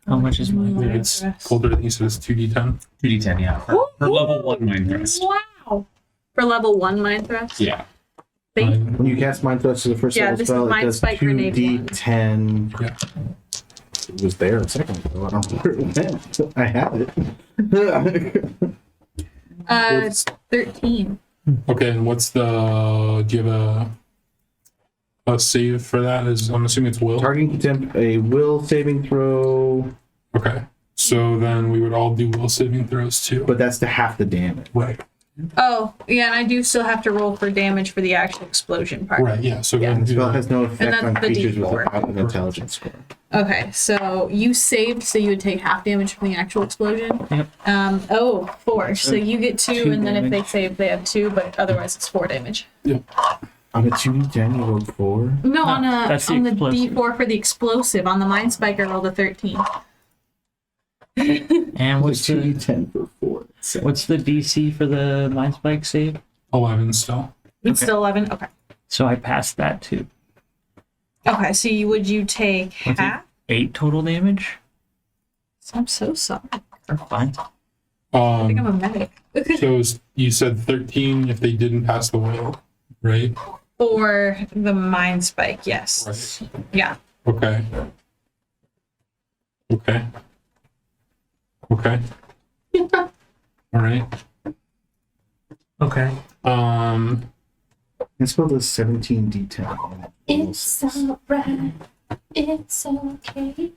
How much is mine? Mind It's thrust. colder than you said. It's 2d10. 2d10, yeah. For level 1 mind thrust. Wow. For level 1 mind thrust. Yeah. Thank When you cast Mind Thrust as a first Yeah, level this is spell, it Mind does Spike Grenade 2d10. Yeah. It was there a second ago. I don't know where it went. I have it. 13. Okay, and what's the? Do you have a save for that? I'm assuming it's will. Targeting can attempt a will saving throw, Okay, so then we would all do will saving throws too. but that's to half the damage. Right. Oh, yeah, and I do still have to roll for damage for the actual explosion part. Right. Yeah. So Yeah. then The do spell that. has no effect that's on the creatures D4. without an intelligence score. Okay, so you saved, so you would take half damage from the actual explosion. Yep. 4. So you get 2, Two and then if they damage. save, they have 2, but otherwise it's 4 damage. On a 2d10, you rolled 4. No, on that's the the explosive. D4 for the explosive. On the mind spike, I rolled a 13. And what's the 2d10 for 4. what's the DC for the mind spike save? 11 still. It's still 11. Okay. So I passed that too. Okay, so would you take What's it? half? 8 total damage. I'm so sorry. Or fine. I think I'm a medic. So you said 13 if they didn't pass the will, right? Or the mind spike, yes. Right. Yeah. Okay. Okay. Okay. All right. Okay. This spell does 17d10. It's alright. It's okay.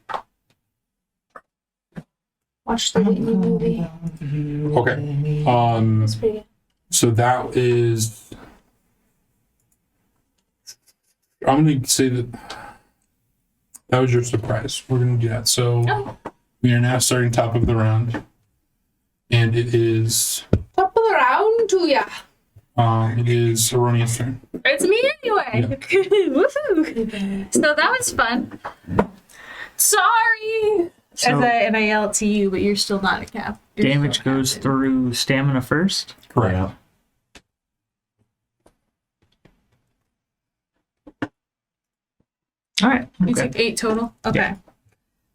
Watch the Whitney movie. Okay. It's pretty good. So that is. I'm going to say that was your surprise. We're going to do that. So Oh. we are now starting top of the round, and it is Top of the round to ya. it is Aronia's turn. It's me anyway. Woohoo! So that was fun. Sorry. So and I yell it to you, but you're still not a cap. You're damage still a goes captain. through stamina first. Correct. Yeah. All right. You Okay. took 8 total? Okay.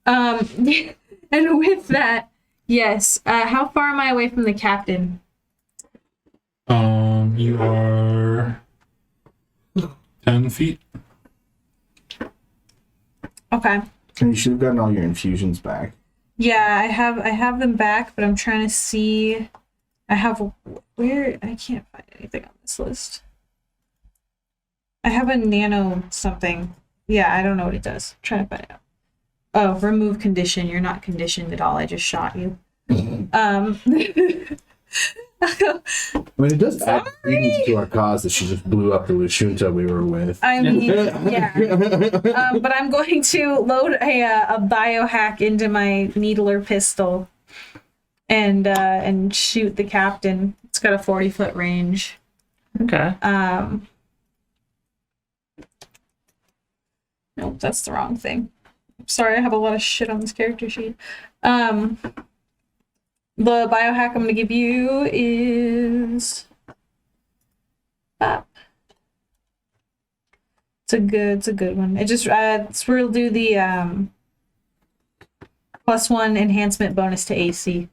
And with that, yes. How far am I away from the captain? You are 10 feet. Okay. And you should have gotten all your infusions back. Yeah, I have them back, but I'm trying to see. I have where I can't find anything on this list. I have a nano something. Yeah, I don't know what it does. I'm trying to find it out. Oh, remove condition. You're not conditioned at all. I just shot you. I mean, it does add credence to our cause that she just blew up the Lushunta we were with. I mean, yeah. But I'm going to load a biohack into my needler pistol and shoot the captain. It's got a 40-foot range. Okay. Nope, that's the wrong thing. Sorry, I have a lot of shit on this character sheet. The biohack I'm going to give you is... It's a good one. It just we'll do the +1 enhancement bonus to AC.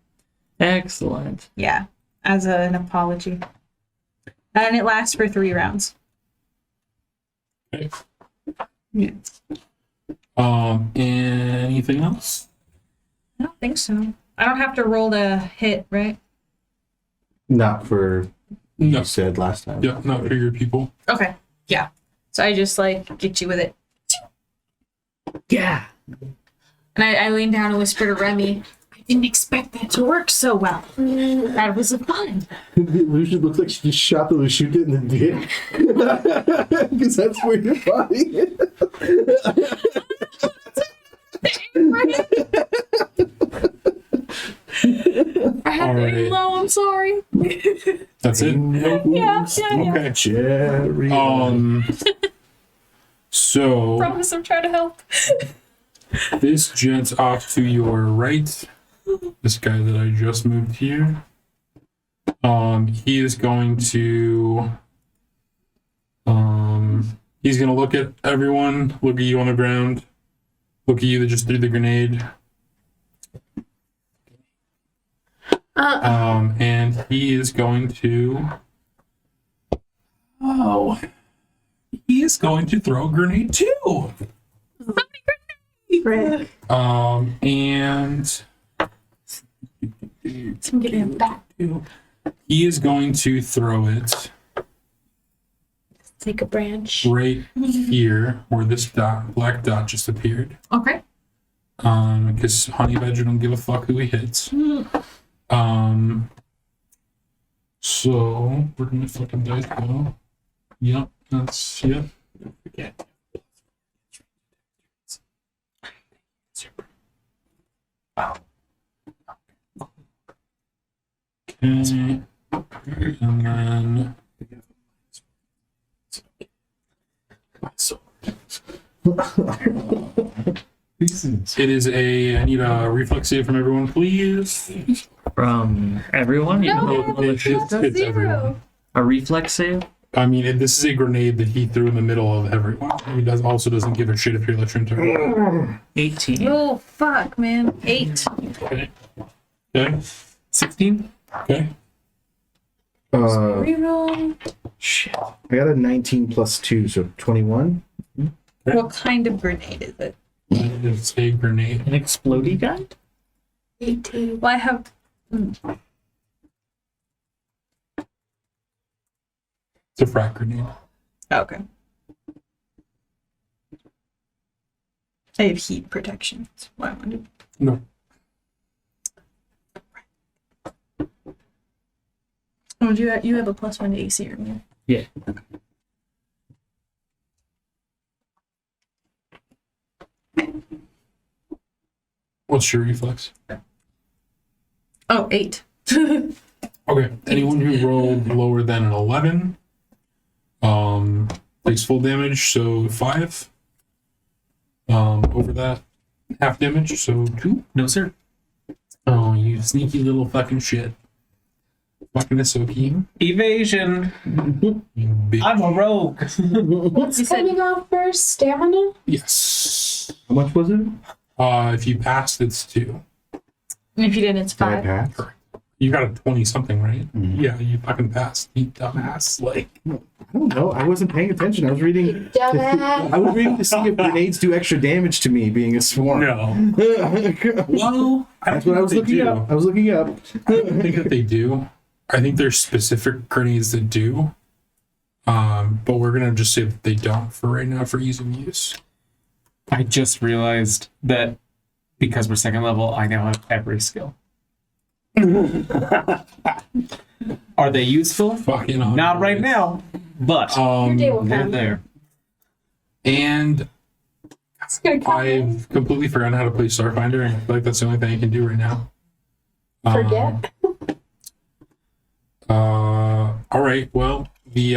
Excellent. Yeah, as an apology. And it lasts for 3 rounds. Okay. Yeah. Anything else? I don't think so. I don't have to roll to hit, right? Not for No. you said last time. Yeah, not for your people. Okay. Yeah. So I just get you with it. Yeah. And I lean down and whisper to Remy, I didn't expect that to work so well. That was fun. Lucian looks like she just shot the Lushunta in the dick. Because that's where your body is. I had to aim low, I'm sorry. That's it. Yeah. Okay. Jerry. So Promise I'm trying to help. This jet's off to your right. This guy that I just moved here. He is going to he's gonna look at everyone, look at you on the ground, look at you that just threw the grenade. And he is going to he is going to throw a grenade too. Frick. And he is going to throw it Take a branch. right here where this black dot just appeared. Okay. Because Honey Badger don't give a fuck who he hits. So where did my fucking dice go? Yep, that's yep. Don't forget. Okay. And then it is I need a reflex save from everyone, please. From everyone? You No, know, It's everyone. a reflex save? I mean, this is a grenade that he threw in the middle of everyone. He also doesn't give a shit if you're electric. 18. Oh, fuck, man. 8. Okay. Okay. 16? Okay. Reroll. Shit. I got a 19 plus 2, so 21. What kind of grenade is it? It's a grenade. An explodey gun? 18. Well, I have. It's a frag grenade. Okay. I have heat protection. That's why I wanted. No. Oh, do you have a +1 to AC or me? Yeah. What's your reflex? Oh, 8. Okay. Anyone who rolled lower than an 11 takes full damage, so 5. Over that, half damage, so 2. No, sir. Oh, you sneaky little fucking shit. Fucking Asoki. Evasion. You bitch. I'm a rogue. What's You said- coming off first? Stamina? Yes. How much was it? If you passed, it's 2. And if you didn't, it's Did I 5. pass? You got a 20 something, right? Mhm. Yeah, you fucking passed. You dumbass. Like, I don't know. I wasn't paying attention. I was reading. Dumbass. I was reading to see if grenades do extra damage to me being a swarm. no. Well, That's what I was looking up. I was looking up. I don't think that they do. I think there's specific grenades that do. But we're gonna just say that they don't for right now for ease of use. I just realized that because we're second level, I now have every skill. Are they useful? Fucking Not right now, but Your day will they're come. there. And It's gonna come. I've completely forgotten how to play Starfinder, and I feel like that's the only thing I can do right now. Forget. All right. Well, the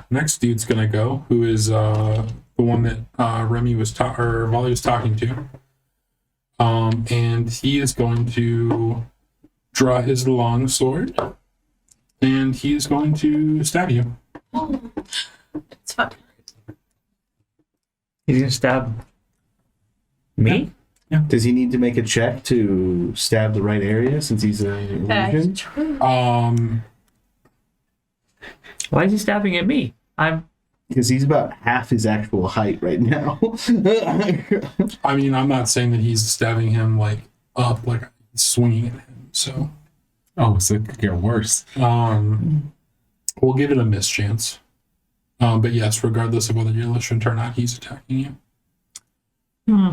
next dude's gonna go, who is the one that Remy was or Volley was talking to. And he is going to draw his long sword, and he is going to stab you. It's fine. He's gonna stab me? Does he need to make a check to stab the right area since he's an illusion? Why is he stabbing at me? I'm Because he's about half his actual height right now. I mean, I'm not saying that he's stabbing him like up, like swinging at him. So, Oh, so it could get worse. we'll give it a mischance. But yes, regardless of whether you're illusioned or not, he's attacking you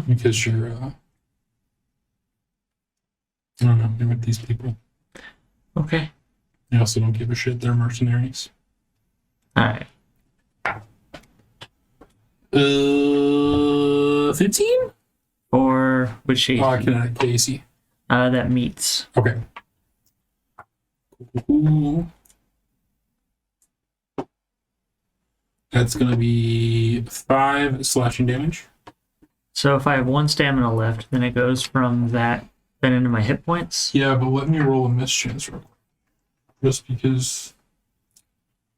because you're. I don't know. You're with these people. okay. They also don't give a shit. They're mercenaries. Alright. 15? Or which AC? Kinetic Casey. That meets. Okay. Cool. That's gonna be 5 slashing damage. So if I have 1 stamina left, then it goes from that then into my hit points. Yeah, but let me roll a mischance real quick. Just because.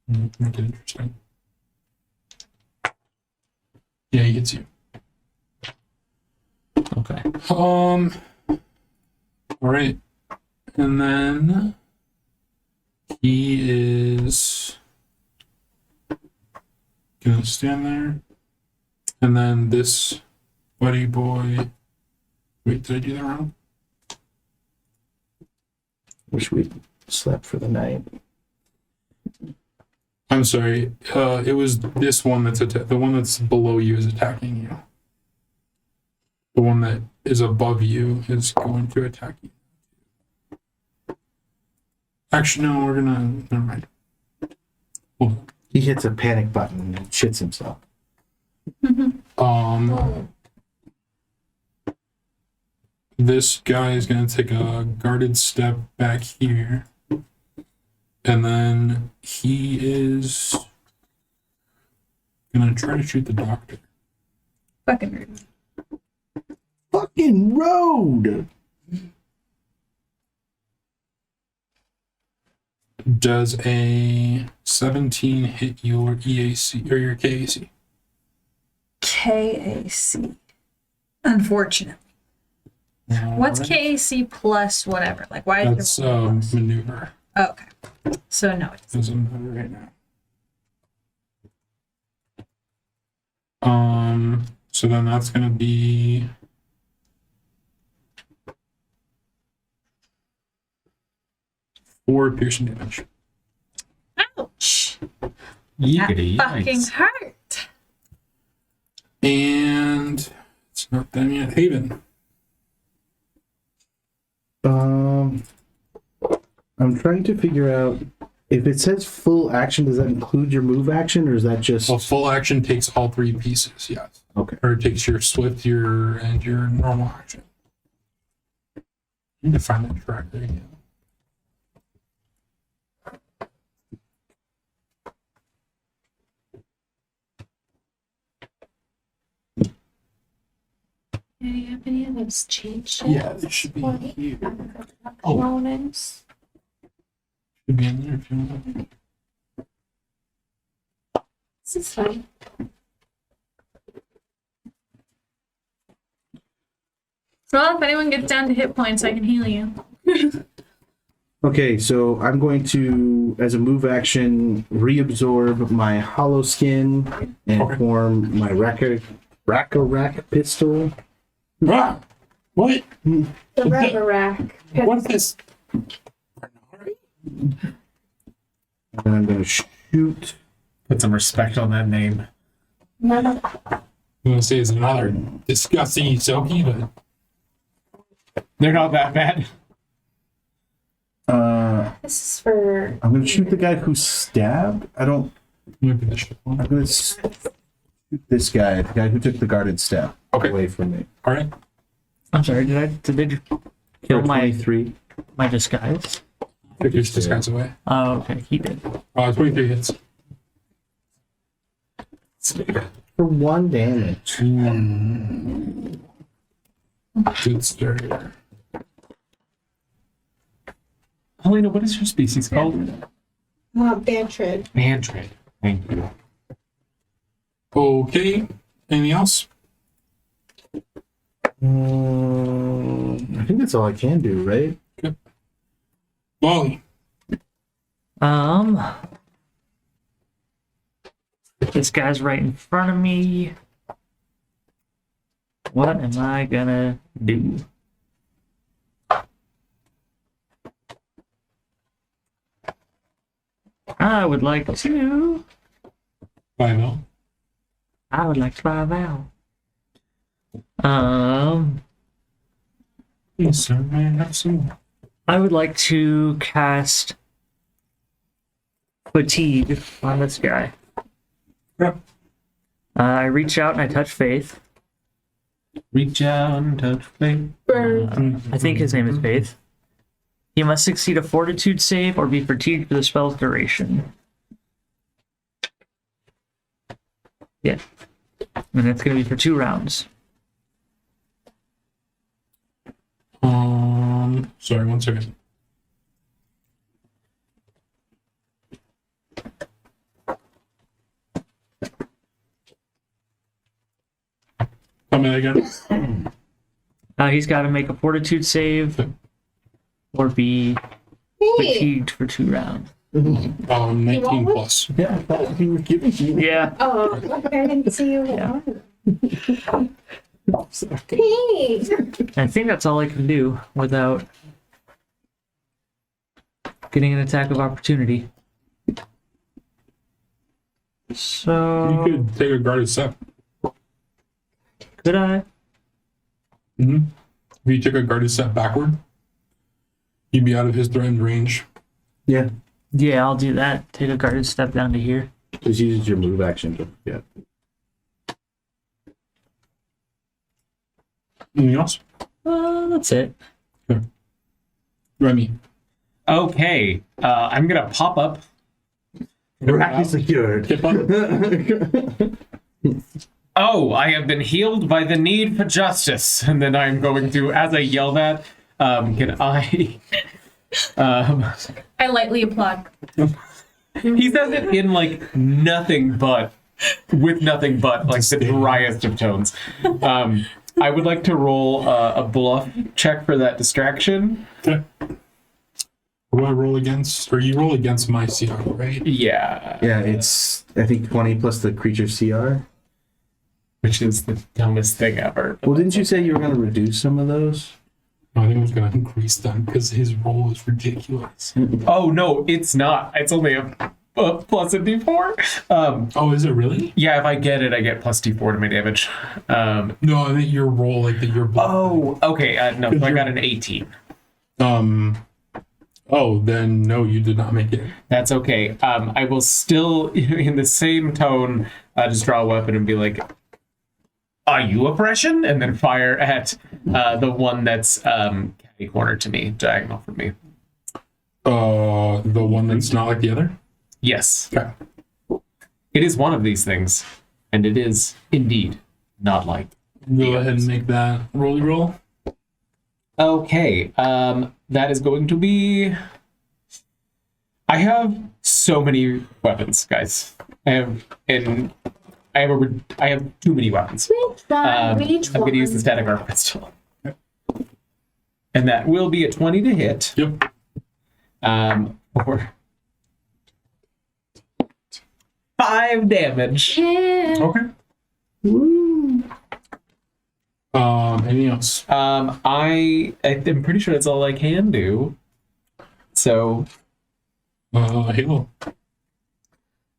Make it interesting. Yeah, he hits you. Okay. All right. And then he is gonna stand there. And then this buddy boy. Wait, did I do that wrong? Wish we slept for the night. I'm sorry. It was this one that's the one that's below you is attacking you. The one that is above you is going to attack you. Actually, no, we're gonna. Never mind. Hold on. He hits a panic button and shits himself. This guy is gonna take a guarded step back here, and then he is gonna try to shoot the doctor. Fucking rude. Fucking road! Does a 17 hit your EAC or your KAC? KAC. Unfortunately. What's KAC plus whatever? Like, why is That's there one plus? maneuver. Oh, okay. So, no, it doesn't. Doesn't matter right now. So then that's gonna be 4 piercing damage. Ouch. Yiggity That fucking yikes. hurt. And it's not done yet. Haven. I'm trying to figure out if it says full action, does that include your move action or is that just Well, full action takes all 3 pieces, yes. okay? Or it takes your swift, and your normal action. I need to find that tracker again. Do you have any of those changed? Yeah, it should be here. Oh. Bonus. Should be in there if you want. This is fine. Well, if anyone gets down to hit points, I can heal you. Okay, so I'm going to, as a move action, reabsorb my hollow skin and Okay. form my rack pistol. Ah! What? The rubber rack. What is this? And I'm going to shoot. Put some respect on that name. None of I'm gonna say it's another disgusting Isoki, but They're not that bad. this is for. I'm going to shoot the guy who stabbed. maybe this shit one. I'm going to shoot this guy, the guy who took the guarded step Okay. away from me. All right. I'm sorry, did they kill For my 23. disguise? Take your disguise away. Oh, okay, he did. 23 hits. For 1 damage. Good start. Helena, what is your species called? Bantrid. Mantrid. Thank you. Okay. Anything else? I think that's all I can do, right? Wally. This guy's right in front of me. What am I gonna do? I would like to. 5-0. I would like to buy a Val. Yes, sir. May I have some more? I would like to cast Fatigue on this guy. Yep. I reach out and I touch Faith. Reach out and touch me. I think his name is Faith. He must succeed a Fortitude save or be fatigued for the spell's duration. Yeah. And that's going to be for 2 rounds. Sorry, one second. Tell me that again. He's got to make a fortitude save or be Hey. fatigued for 2 rounds. 19 plus. Yeah, I thought you were giving me. Yeah. Oh, okay, I didn't see you. Yeah. Hey. I think that's all I can do without getting an attack of opportunity. So You could take a guarded step. could I? If you took a guarded step backward, you'd be out of his threatened range. Yeah, Yeah, I'll do that. Take a guarded step down to here. just use your move action. Yeah. Anything else? That's it. Remy. Okay, I'm gonna pop up. Rack is secured. Tip up. Oh, I have been healed by the need for justice. And then I'm going to, as I yell that, can I... I lightly applaud. he says it in, like, nothing but, with nothing but, like, the driest of tones. I would like to roll a bluff check for that distraction. Okay. What do I roll against? Or you roll against my CR, right? Yeah. Yeah, it's I think 20 plus the creature CR. Which is the dumbest thing ever. Well, didn't you say you were going to reduce some of those? No, I think I was going to increase them because his roll is ridiculous. Oh, no, it's not. It's only a plus a d4. Oh, is it really? Yeah, if I get it, I get plus d4 to my damage. No, I think your roll, like that your bluff. Oh, okay. No, so I got an 18. Oh, then no, you did not make it. That's okay. I will still, in the same tone, just draw a weapon and be like, "Are you oppression?" And then fire at the one that's catty corner to me, diagonal from me. The one that's not like the other? Yes. Okay. It is one of these things, and it is indeed not like. Go ahead and make that rolly roll. Okay, that is going to be... I have so many weapons, guys. I have too many weapons. Which one? I'm Which going to use the one? static arc pistol. And that will be a 20 to hit. Yep. For 5 damage. Yeah. Okay. Anything else? I'm pretty sure that's all I can do. So Halo.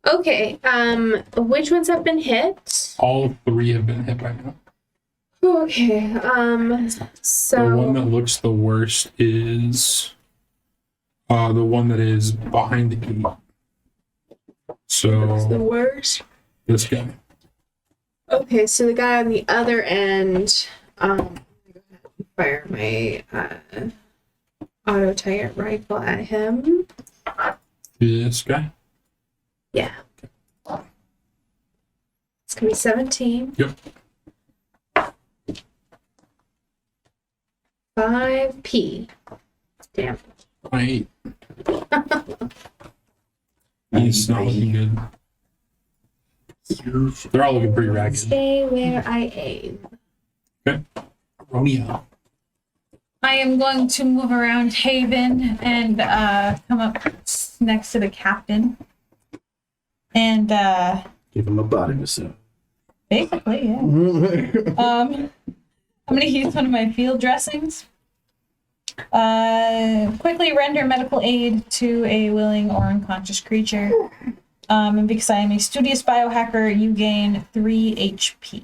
Okay. Which ones have been hit? All 3 have been hit by now. Okay. So The one that looks the worst is the one that is behind the gate. what's the So worst? this guy. Okay, so the guy on the other end. I'm gonna go ahead and fire my auto target rifle at him. This guy. Yeah. It's gonna be 17. Yep. 5p. Damn. I. He's not looking good. They're all looking pretty ragged. Stay where I aim. Okay. Romeo. I am going to move around Haven and come up next to the captain. And Give him a body massage. basically, yeah. I'm going to use one of my field dressings. Quickly render medical aid to a willing or unconscious creature. And because I am a studious biohacker, you gain 3 HP.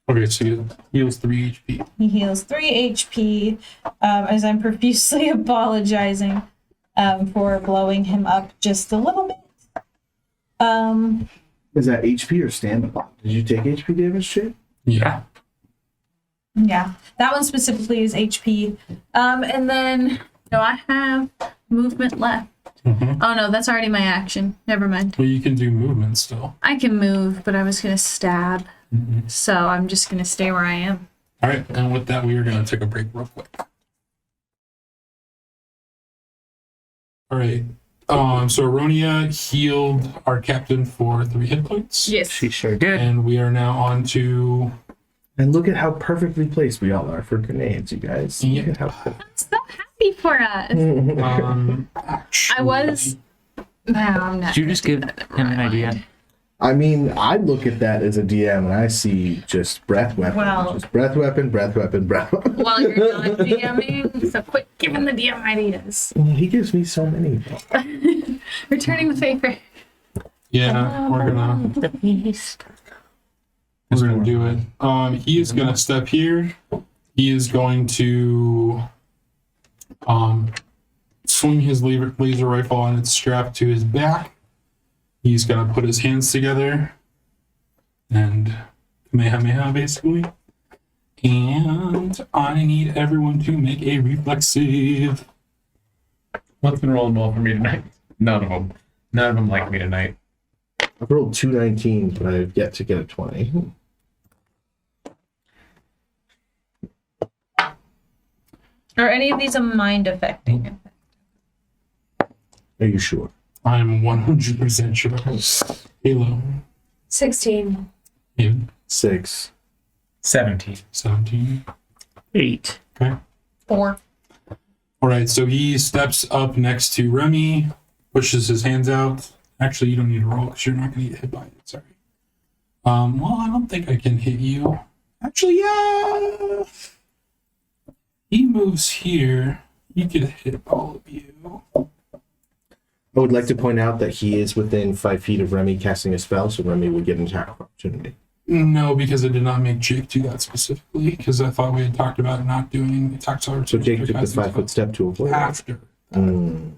Okay, so he heals 3 HP. He heals 3 HP as I'm profusely apologizing for blowing him up just a little bit. Is that HP or stamina? Did you take HP damage, Chip? Yeah. Yeah, that one specifically is HP. And then, no, I have movement left. Mm-hmm. Oh no, that's already my action. Never mind. Well, you can do movement still. I can move, but I was going to stab. Mm-hmm. So I'm just going to stay where I am. All right, and with that, we are going to take a break real quick. All right. So Aronia healed our captain for 3 hit points. Yes. She sure did. And we are now on to And look at how perfectly placed we all are for grenades, you guys. Yeah. Look at how So happy for us. I was. No, I'm not. Did you just give him an idea? I mean, I look at that as a DM and I see just breath weapon. Well- just breath weapon, breath weapon, breath weapon. Well, you're not DMing, so quit giving the DM ideas. He gives me so many. Returning the favor. yeah. We're gonna The beast. do it. He is gonna step here. He is going to swing his laser rifle on its strap to his back. He's gonna put his hands together and Kamehameha basically. And I need everyone to make a reflex save. What's been rolling well for me tonight? None of them. None of them like me tonight. I've rolled 2 19s, but I've yet to get a 20. Are any of these a mind affecting? Are you sure? I'm 100% sure. Halo. 16. Haven. 6. 17. 17. 8. Okay. 4. All right, so he steps up next to Remy, pushes his hands out. Actually, you don't need to roll because you're not going to get hit by it. Sorry. Well, I don't think I can hit you. Actually, yeah. He moves here. He could hit all of you. I would like to point out that he is within 5 feet of Remy casting a spell, so Remy would get an attack of opportunity. No, because I did not make Jake do that specifically, because I thought we had talked about not doing attacks of So opportunity. Jake took the 5 foot step to avoid it. after. Mm.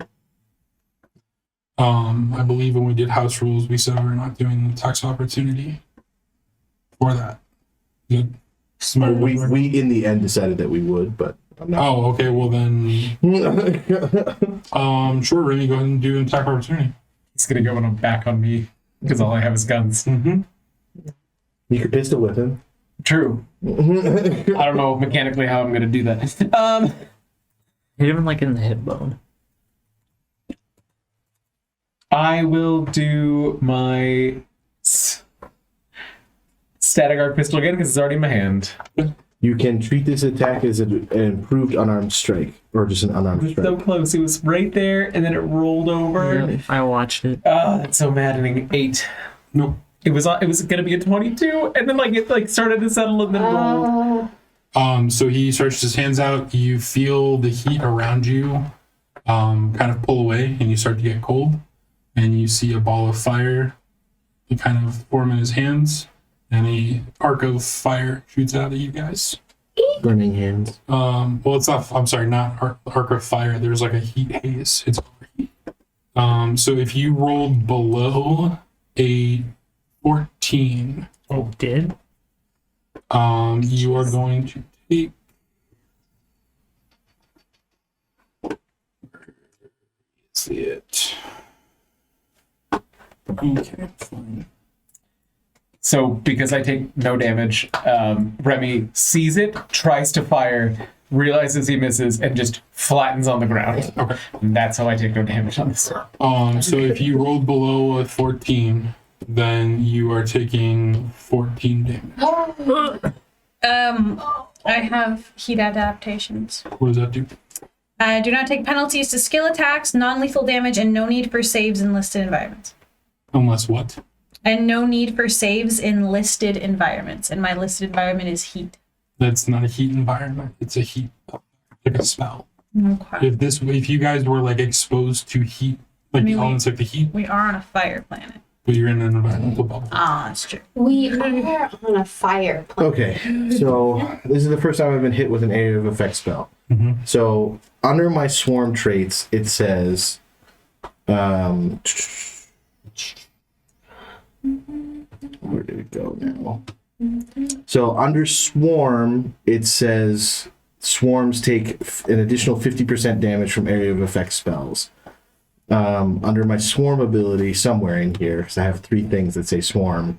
I believe when we did house rules, we said we were not doing tax opportunity for that. Good. We in the end decided that we would, but I'm not. Oh, okay. Well then, sure, Remy, go ahead and do an attack opportunity. He's gonna go back on me because all I have is guns. Mm-hmm. You could pistol whip him. True. I don't know mechanically how I'm gonna do that. Hit him like in the hip bone. I will do my static arc pistol again because it's already in my hand. You can treat this attack as an improved unarmed strike, or just an unarmed It was so strike. close. It was right there, and then it rolled over. I watched it. Oh, that's so maddening. 8. Nope. It was gonna be a 22, and then it started to settle and then rolled. So he stretches his hands out. You feel the heat around you, kind of pull away, and you start to get cold. And you see a ball of fire, kind of form in his hands, and a arc of fire shoots out at you guys. Burning hands. Well, it's not. I'm sorry, not arc of fire. There's like a heat haze. It's overheat. So if you rolled below a 14, Oh, did? you are going to take. See it. Okay, fine. So because I take no damage, Remy sees it, tries to fire, realizes he misses, and just flattens on the ground. Okay. And that's how I take no damage on this. So if you rolled below a 14, then you are taking 14 damage. I have heat adaptations. What does that do? I do not take penalties to skill attacks, non-lethal damage, and no need for saves in listed environments. Unless what? And no need for saves in listed environments. And my listed environment is heat. That's not a heat environment. It's a heat, like a spell. Okay. If you guys were like exposed to heat, like I mean, the elements like the heat, We are on a fire planet. but you're in an environmental bubble. Ah, that's true. We are on a fire planet. Okay, so this is the first time I've been hit with an area of effect spell. Mm-hmm. So under my swarm traits, it says, where did it go now? So under swarm, it says swarms take an additional 50% damage from area of effect spells. Under my swarm ability, somewhere in here, because I have 3 things that say swarm,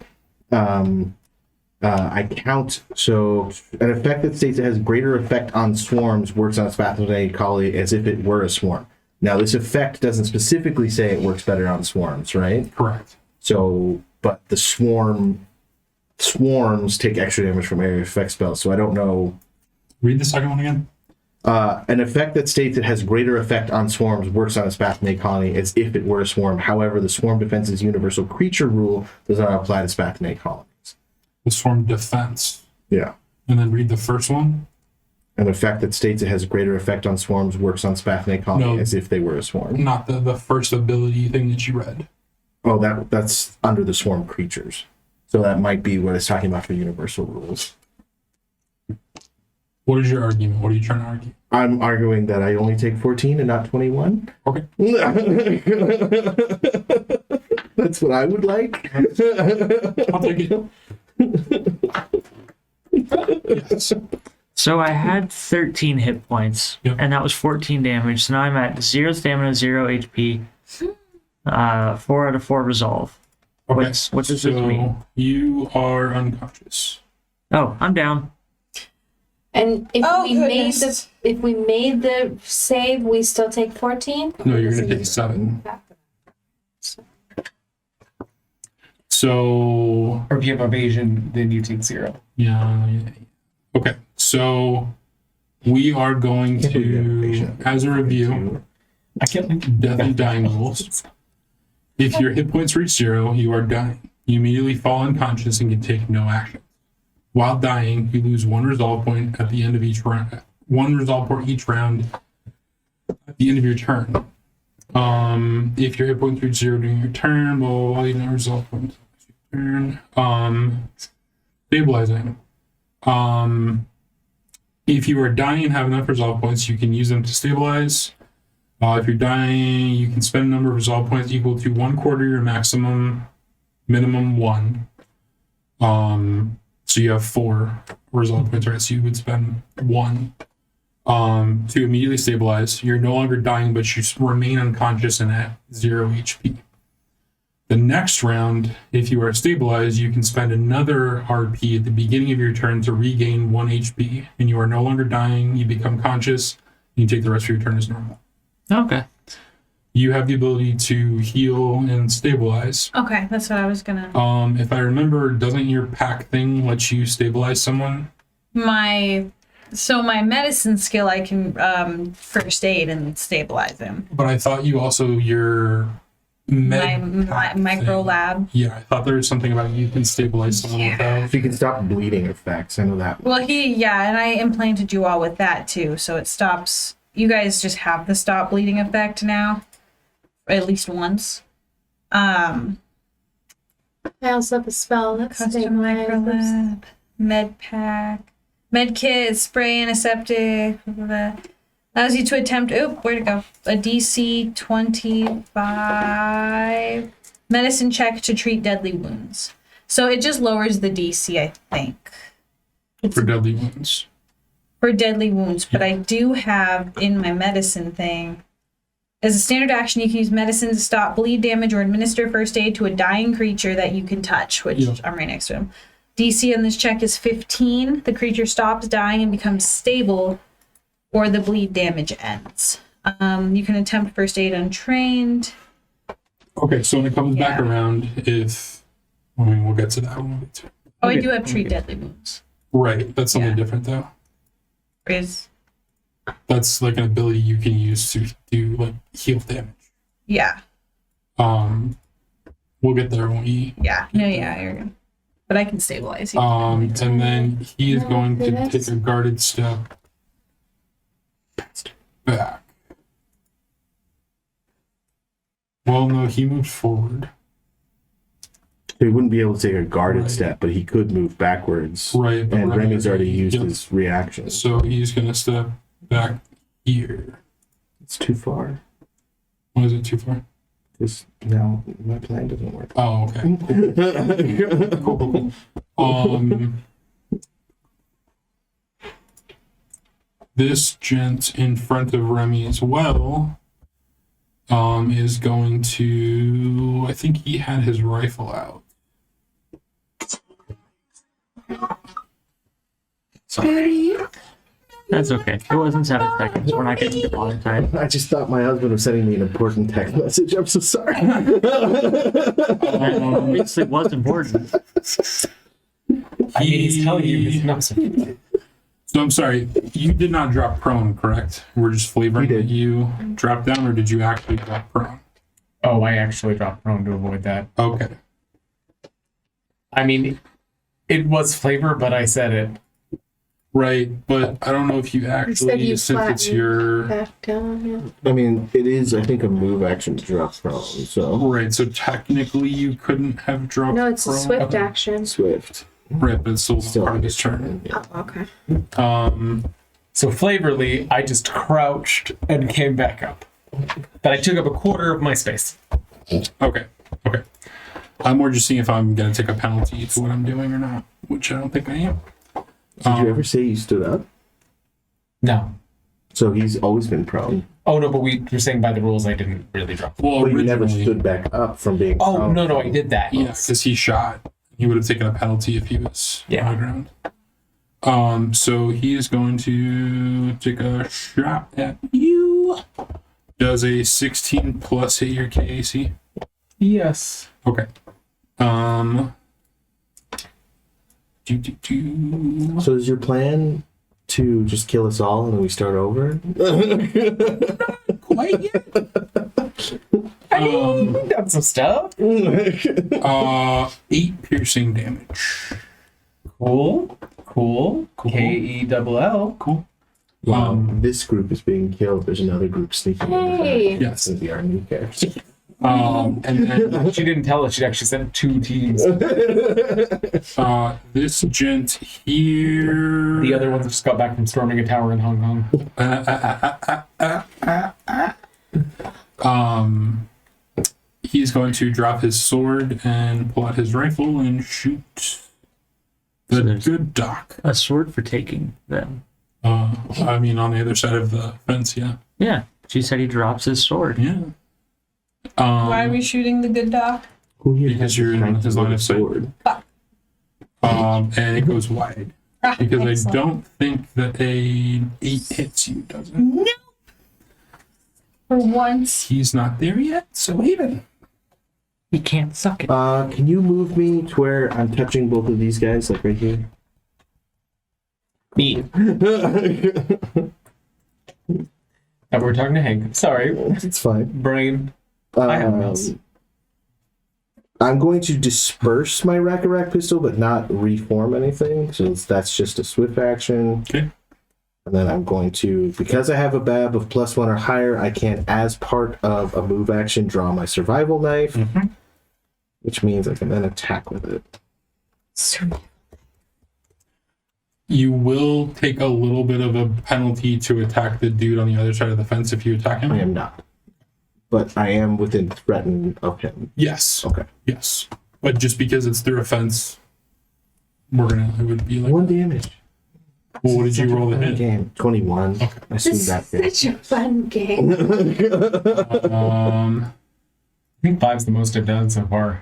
I count, so an effect that states it has greater effect on swarms works on its pathogenic colony as if it were a swarm. Now, this effect doesn't specifically say it works better on swarms, right? Correct. So, but the swarms take extra damage from area effect spells, so I don't know. Read the second one again. An effect that states it has greater effect on swarms works on a Spathenate colony as if it were a swarm. However, the Swarm Defense's universal creature rule does not apply to Spathenate colonies. The swarm defense. Yeah. And then read the first one. An effect that states it has greater effect on swarms works on Spathenate colony No. as if they were a swarm. Not the first ability thing that you read. Oh, that's under the swarm creatures. So that might be what it's talking about for universal rules. What is your argument? What are you trying to argue? I'm arguing that I only take 14 and not 21. Okay. That's what I would like. I'll take it. Yes. So I had 13 hit points, Yep. and that was 14 damage. So now I'm at 0 stamina, 0 HP, 4 out of 4 resolve. Okay. What does this mean? You are unconscious. Oh, I'm down. And if Oh, we made the save, we still take 14? No, you're going to take 7. So, Or if you have evasion, then you take 0. yeah. Okay. So, we are going to, as a review, I can't. death and dying rules. If your hit points reach 0, you are dying. You immediately fall unconscious and can take no action. While dying, you lose 1 resolve point at the end of each round. 1 resolve point each round at the end of your turn. If your hit points reach 0 during your turn, well, you know resolve points. Turn. Stabilizing. If you are dying and have enough resolve points, you can use them to stabilize. If you're dying, you can spend a number of resolve points equal to 1/4 your minimum 1. So you have 4 resolve points, right? So you would spend 1 to immediately stabilize. You're no longer dying, but you remain unconscious and at 0 HP. The next round, if you are stabilized, you can spend another RP at the beginning of your turn to regain 1 HP, and you are no longer dying. You become conscious, and you take the rest of your turn as normal. Okay. You have the ability to heal and stabilize. Okay, that's what I was gonna. If I remember, doesn't your pack thing let you stabilize someone? My medicine skill, I can first aid and stabilize him. But I thought you also your My pack micro thing. lab. Yeah, I thought there was something about you can stabilize someone without. So you can stop bleeding effects. I know that. Well, and I implanted you all with that too, so it stops. You guys just have the stop bleeding effect now, at least once. I also have a spell that's Custom micro lab, med pack, med kit, spray antiseptic. Blah, blah, blah. Allows you to attempt. Where'd it go? A DC 25 medicine check to treat deadly wounds. So it just lowers the DC, I think, For deadly wounds. for deadly wounds. But I do have in my medicine thing. As a standard action, you can use medicine to stop bleed damage or administer first aid to a dying creature that you can touch, which I'm right next to him. DC on this check is 15. The creature stops dying and becomes stable, or the bleed damage ends. You can attempt first aid untrained. Okay, so when it comes back around, we'll get to that when we get to it. Oh, I do have treat deadly wounds. Right, that's something different though. That's like an ability you can use to do like heal damage. Yeah. We'll get there when we. Yeah. No, yeah, you're good. But I can stabilize you. And then he is going to take a guarded step back. Well, no, he moved forward. He wouldn't be able to take a guarded step, but he could move backwards. Right, but And Remy's already used Yep. his reaction. So he's going to step back here. It's too far. Why is it too far? Because now my plan doesn't work. Oh, okay. Cool. This gent in front of Remy as well is going to. I think he had his rifle out. Sorry. That's okay. It wasn't 7 seconds. We're not getting demonetized. I just thought my husband was sending me an important text message. I'm so sorry. Obviously, it was important. I mean, he's telling you his nuts. So I'm sorry, you did not drop prone, correct? We're just flavoring We did. that you dropped down, or did you actually drop prone? Oh, I actually dropped prone to avoid that. Okay. I mean, it was flavor, but I said it. Right, but I don't know if you actually, you since it's flattened. your... Back down, yeah. I mean, it is, I think, a move action to drop prone, so. Right, so technically you couldn't have dropped No, it's a prone. swift Okay. action. Swift. Right, but it's still, Still part of his turn. Yeah. Oh, okay. So flavorly, I just crouched and came back up. But I took up a quarter of my space. Okay, okay. I'm more just seeing if I'm going to take a penalty to what I'm doing or not, which I don't think I am. Did you ever say you stood up? No. So he's always been prone. Oh no, but you're saying by the rules I didn't really drop. Well, But you never originally, stood back up from being Oh prone. no, I did that. yeah, because he shot. He would have taken a penalty if he was Yeah. on the ground. So he is going to take a shot at you. Does a 16 plus hit your KAC? Yes. Okay. So is your plan to just kill us all and then we start over? Quite yet. Done some stuff. 8 piercing damage. Cool. Cool. K-E-double-L. Cool. Wow, this group is being killed. There's another group sneaking in. Hey. Yes. This is our new character. And then She didn't tell us she'd actually sent 2 teams. this gent here. The other ones just got back from storming a tower in Hong Kong. He's going to drop his sword and pull out his rifle and shoot the So there's- good doc. A sword for taking them. I mean, on the other side of the fence, yeah. Yeah. She said he drops his sword. Yeah. Why are we shooting the good doc? Who here Because has you're in strength his with line a of sight. sword? And it goes wide. Because I Excellent. don't think that a 8 hits you, does it? No. For once. He's not there yet, so even. He can't suck it. Can you move me to where I'm touching both of these guys, like right here? Me. And we're talking to Hank. Sorry. It's fine. Brain. I have mouse. I'm going to disperse my rack pistol, but not reform anything. So that's just a swift action. Okay. And then I'm going to, because I have a BAB of +1 or higher, I can, as part of a move action, draw my survival knife, which means I can then attack with it. You will take a little bit of a penalty to attack the dude on the other side of the fence if you attack him. I am not. But I am within threaten of him. Yes. Okay. Yes. But just because it's through a fence, it would be like. 1 damage. Well, what did you roll to Fun hit? game. 21. Okay. I assume This that is hit. such a fun game. I think 5's the most I've done so far.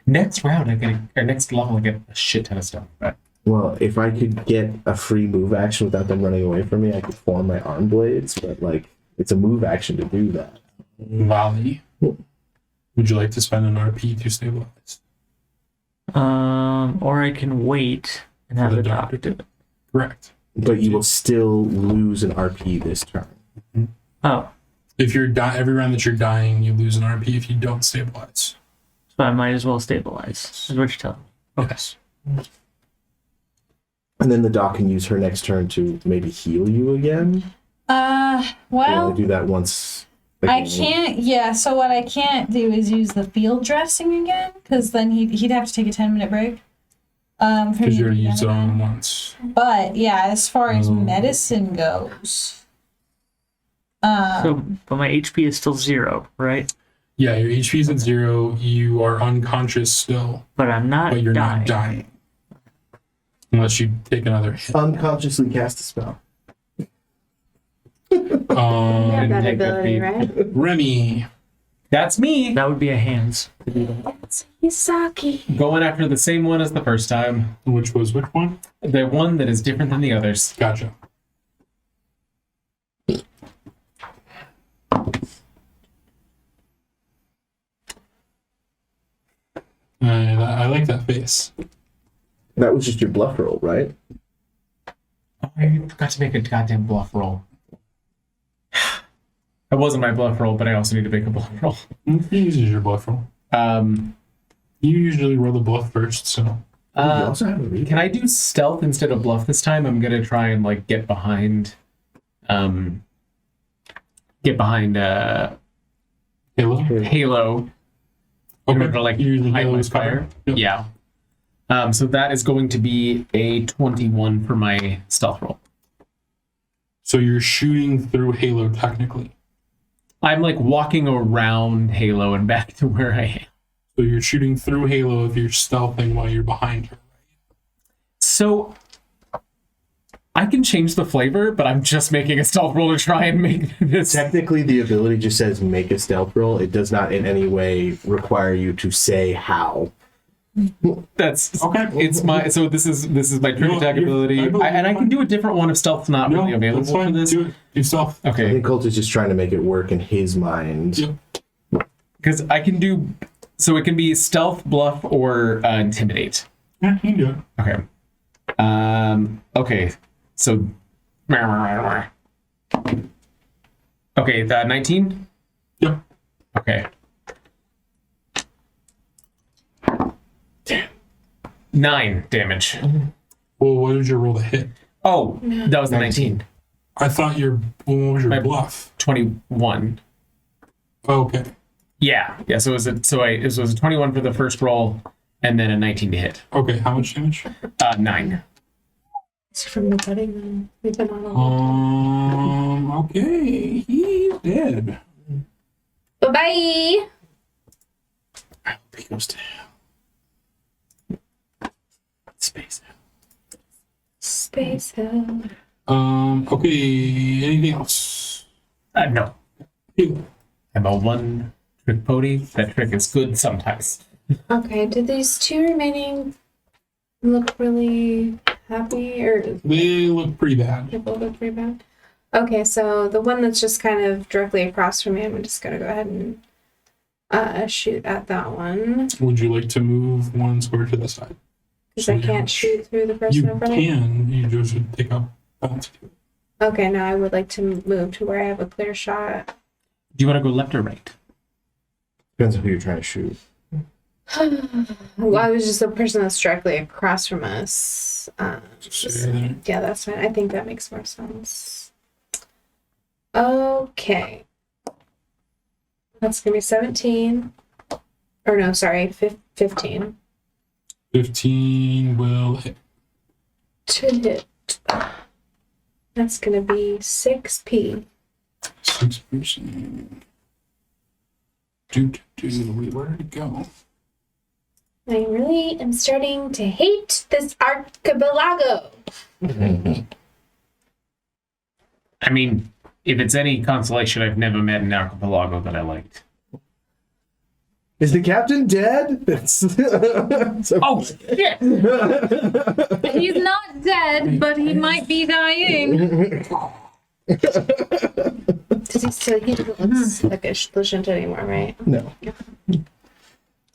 Next round, next level, I get a shit ton of stuff. Right? Well, if I could get a free move action without them running away from me, I could form my arm blades, but like it's a move action to do that. Volley. Would you like to spend an RP to stabilize? Or I can wait and have For the the doctor doctor. do it. Correct. But you will still lose an RP this turn. Oh, If you're every round that you're dying, you lose an RP if you don't stabilize. so I might as well stabilize. Is what you're telling me. Yes. And then the doc can use her next turn to maybe heal you again. You Well, only do that once. I again. can't. Yeah. So what I can't do is use the field dressing again, because then he'd have to take a 10-minute break. For me Because you to already get used it it on in. once. But yeah, as far as medicine goes, So, but my HP is still 0, right? Yeah, your HP is at 0. You are unconscious still, But I'm not but you're dying. not dying. Unless you take another hit. Unconsciously cast a spell. You have that take that ability, feat. right? Remy. That's me That would be a hands to do that. Yasaki. going after the same one as the first time. Which was which one? The one that is different than the others. Gotcha. I like that face. That was just your bluff roll, right? I forgot to make a goddamn bluff roll. That wasn't my bluff roll, but I also need to make a bluff roll. You use your bluff roll. You usually roll the bluff first, so. You also have a read. Can I do stealth instead of bluff this time? I'm gonna try and like get behind Halo. In order to like You're using hide my Halo's cover. fire. Yep. Yeah. So that is going to be a 21 for my stealth roll. So you're shooting through Halo technically. I'm like walking around Halo and back to where I am. So you're shooting through Halo if you're stealthing while you're behind her. So I can change the flavor, but I'm just making a stealth roll to try and make this. Technically, the ability just says make a stealth roll. It does not in any way require you to say how. That's Okay. It's my so this is my trick No, attack you're- ability, I believe and I you're can do a different one if stealth's not really No, available that's fine. for this. Do it. Do stealth. I Okay, think Colt is just trying to make it work in his mind. Yep. because I can do so it can be stealth, bluff, or intimidate. Yeah, you can do it. Okay. Okay. So. Okay, the 19? Yep. Okay. 9 damage. Well, what did you roll to hit? Oh, that was the 19. I thought what was your My- bluff? 21. Oh, okay. Yeah. So it was a 21 for the first roll, and then a 19 to hit. Okay, how much damage? 9. It's from the wedding. We've been on a long Okay, he's dead. Bye-bye. I hope he goes to hell. Space. Space Hill. Okay, anything else? No. Halo. I'm a one trick pony. That trick is good sometimes. Okay, did these two remaining look really happy, or They look pretty bad. they both look pretty bad? Okay, so the one that's just kind of directly across from me, I'm just gonna go ahead and shoot at that one Would you like to move one square to the side? because I can't shoot through the person You in front of me. can. You just should take a bounce to it. Okay, now I would like to move to where I have a clear shot. Do you want to go left or right? Depends on who you're trying to shoot. Well, I was just the person that's directly across from us. Stay there. Yeah, that's fine. I think that makes more sense. Okay. That's going to be 17. Or no, sorry, 15. 15 will hit. To hit. That's going to be 6p. 6%. Where did it go? I really am starting to hate this archipelago. I mean, if it's any consolation, I've never met an archipelago that I liked. Is the captain dead? Oh, shit! He's not dead, but he might be dying. He doesn't look like a Lashunta anymore, right? No.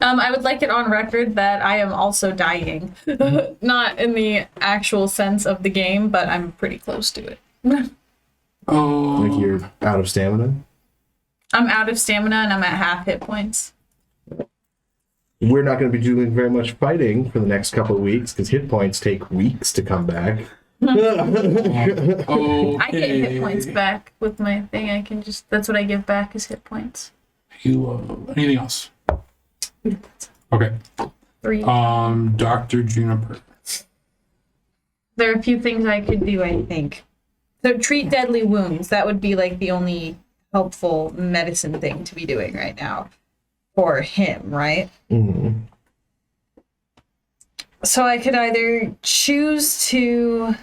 I would like it on record that I am also dying. Not in the actual sense of the game, but I'm pretty close to it. Oh, Like you're out of stamina? I'm out of stamina and I'm at half hit points. We're not going to be doing very much fighting for the next couple of weeks because hit points take weeks to come back. okay. I get hit points back with my thing. I can just, that's what I give back is hit points. Anything else? Okay. 3. Dr. Juniper. There are a few things I could do, I think. So treat deadly wounds. That would be like the only helpful medicine thing to be doing right now for him, right? Mm-hmm. So I could either choose to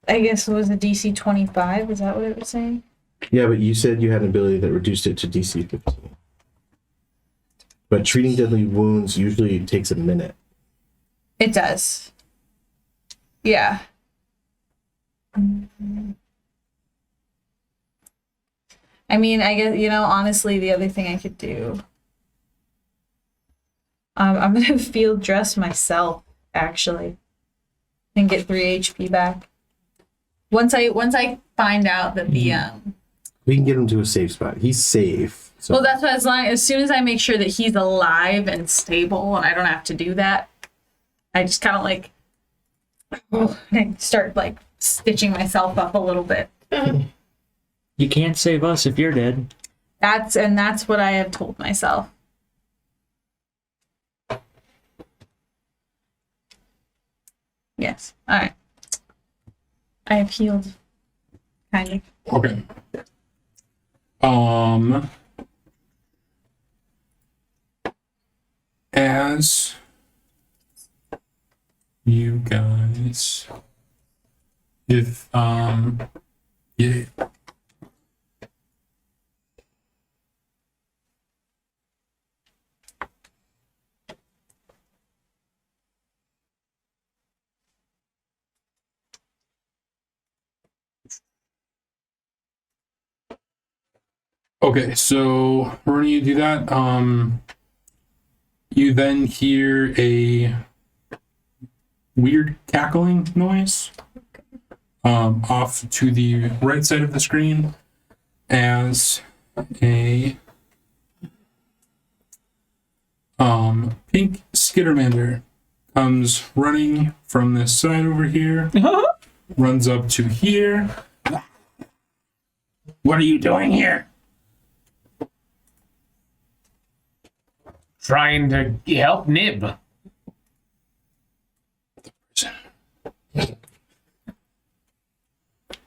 I guess it was a DC 25, is that what it was saying? Yeah, but you said you had an ability that reduced it to DC 15. But treating deadly wounds usually takes a minute. It does. Yeah. I mean, I guess, honestly, the other thing I could do. I'm gonna field dress myself, actually, and get 3 HP back. Once I find out that the We can get him to a safe spot. He's safe. So. well, that's what as soon as I make sure that he's alive and stable, and I don't have to do that, I just kind of like I start like stitching myself up a little bit. You can't save us if you're dead. That's what I have told myself. Yes. All right. I have healed. Kind of. Okay. As you guys, if yeah. Okay, so when you do that, you then hear a weird cackling noise off to the right side of the screen as a pink Skittermander comes running from this side over here, runs up to here. What are you doing here? Trying to help Nib.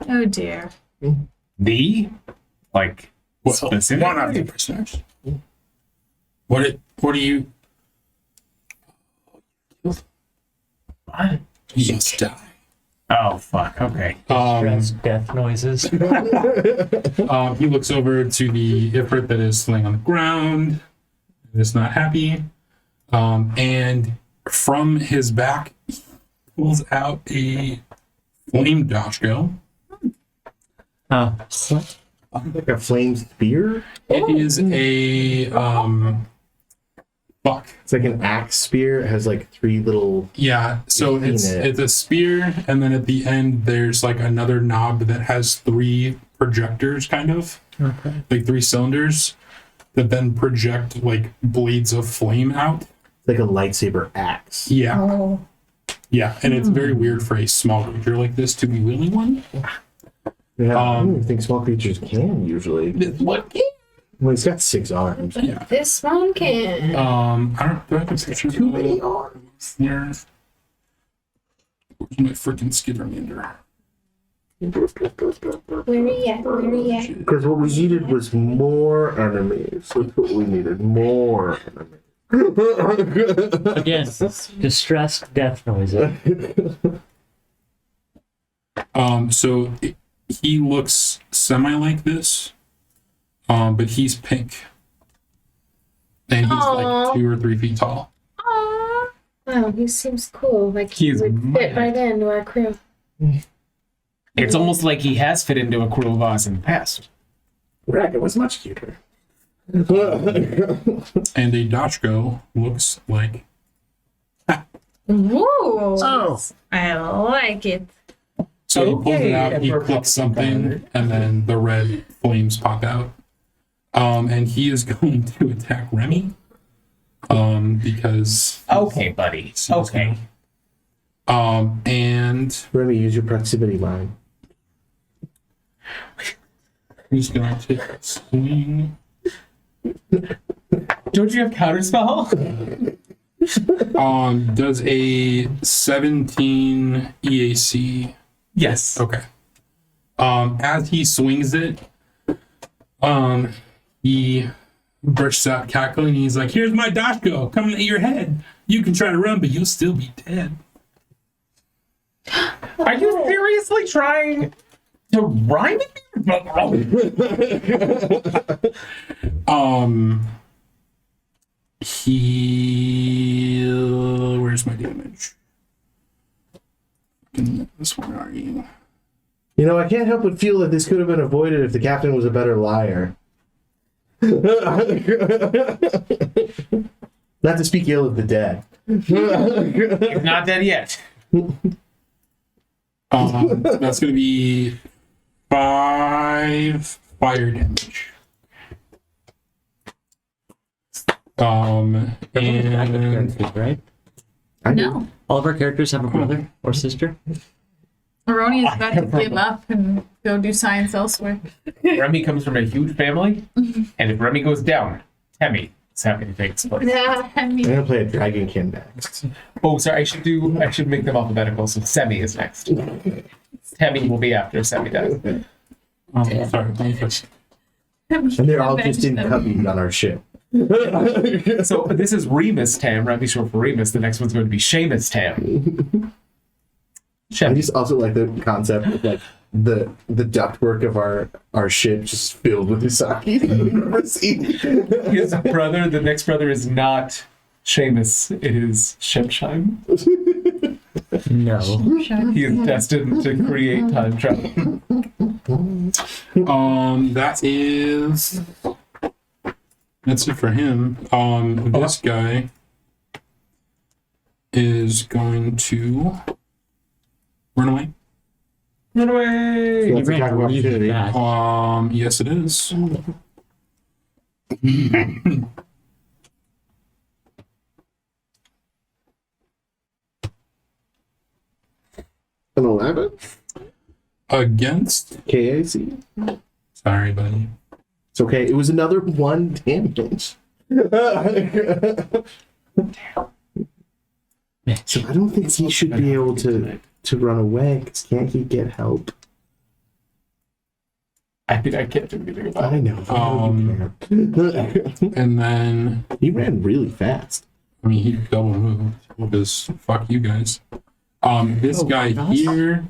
Oh dear. The? Like, Well, specific? one of the prisoners. What are you? What? You must die. Oh, fuck. Okay. Stress death noises. He looks over to the Ifrit that is laying on the ground. Is not happy. And from his back, he pulls out a flame dashko. Oh, Like a flame spear? It is a fuck. It's like an axe spear. It has like 3 little. Yeah, so I've seen it's a spear, and then at the end there's like another knob that has 3 projectors, kind of like 3 cylinders that then project like blades of flame out. Like a lightsaber axe. Yeah, Oh. yeah, and it's very weird for a small creature like this to be wielding one. Yeah, I don't even think small creatures can usually. What? Well, he's got 6 arms. Yeah. This one can. I don't. Do I have a picture? Too many arms. Where's my freaking Skittermander? Where are you at? Where are you at? Because what we needed was more enemies. That's what we needed. More enemies. again, distressed death noises. So he looks semi like this, but he's pink, and he's like 2 or 3 feet tall. Aww. Wow, he seems cool. Like he He's would fit mad. right into our crew. It's almost like he has fit into a crew of ours in the past. Racket was much cuter. And a Dachko looks like Ooh. Oh. I like it. so. He pulls it out, he Okay. clicks something, and then the red flames pop out. And he is going to attack Remy. Because Okay, buddy. Okay. And Remy, use your proximity line. he's gonna take a swing. Don't you have counterspell? Does a 17 EAC. Yes. Okay. As he swings it, he bursts out cackling. He's like, "Here's my Dashko coming at your head. You can try to run, but you'll still be dead." Are you seriously trying to rhyme it? Where's my damage? This one, are you? You know, I can't help but feel that this could have been avoided if the captain was a better liar. Not to speak ill of the dead. He's not dead yet. That's going to be 5 fire damage. And Right? I do. No. All of our characters have a brother or sister. Aroni is about to give up and go do science elsewhere. Remy comes from a huge family, and if Remy goes down, Temmie is happy to take his place. Nah. I I'm mean, gonna play a dragonkin next. Oh, sorry, I should make them alphabetical, so Semi is next. Temmie will be after Semi does. sorry, let me fix it. And they're all just in cubbies on our ship. So this is Remus Tam, Remy short for Remus. The next one's going to be Seamus Tam. I Shem. just also like the concept of like the ductwork of our ship just filled with Usagi that we've never seen. His brother, the next brother is not Seamus, it is Shemsheim. No. He is destined to create time travel. That's it for him. This guy is going to run away. Run away! That's attack of opportunity. Yes, it is. An 11? Against. KAC? Sorry, buddy. It's okay. It was another 1 damage. So I don't think he should be able to run away, because can't he get help? I mean, I can't do anything about I it. know. And then, He ran really fast. I mean, he double moved because fuck you guys. This guy here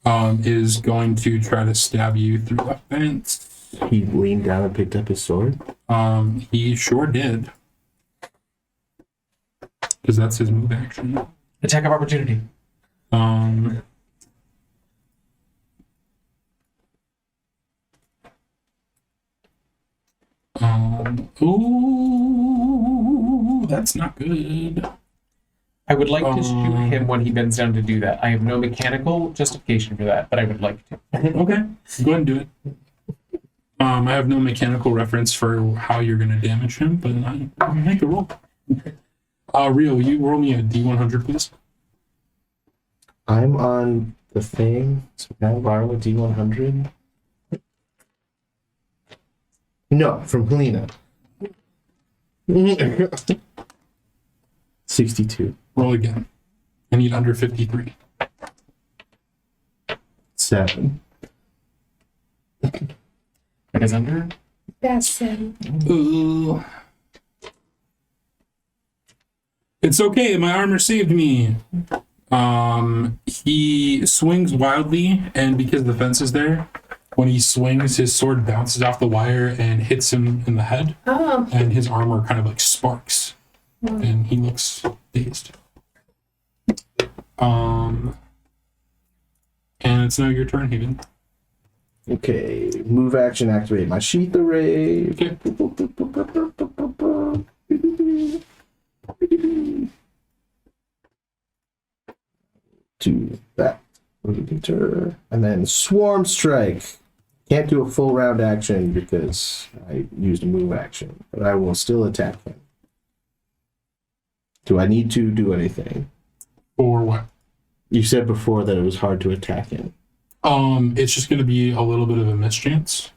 is going to try to stab you through the fence. He leaned down and picked up his sword. He sure did. Because that's his move action. Attack of opportunity. Ooh, that's not good. I would like to shoot him when he bends down to do that. I have no mechanical justification for that, but I would like to. Okay, go ahead and do it. I have no mechanical reference for how you're going to damage him, but I'll make a roll. Rio, will you roll me a D100, please? I'm on the thing, so can I borrow a D100? No, from Helena. 62. Roll again. I need under 53. 7. It is under. That's him. Ooh. It's okay, my armor saved me. He swings wildly, and because the fence is there, when he swings, his sword bounces off the wire and hits him in the head, Oh. and his armor kind of like sparks, and he looks dazed. And it's now your turn, Haven. Okay, move action, activate my sheath array. Okay. Do that. And then swarm strike. Can't do a full round action because I used a move action, but I will still attack him. Do I need to do anything? Or what? You said before that it was hard to attack him. It's just going to be a little bit of a mischance.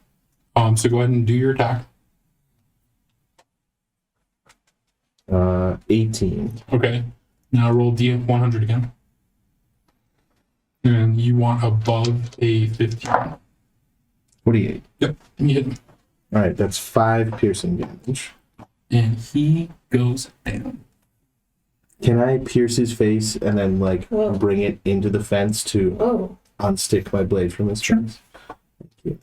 So go ahead and do your attack. 18. Okay. Now roll D100 again. And you want above a 15. 48. Yep. You hit him. All right, that's 5 piercing damage. And he goes down. Can I pierce his face and then like Whoa. bring it into the fence to Oh. unstick my blade from his face? Thank you.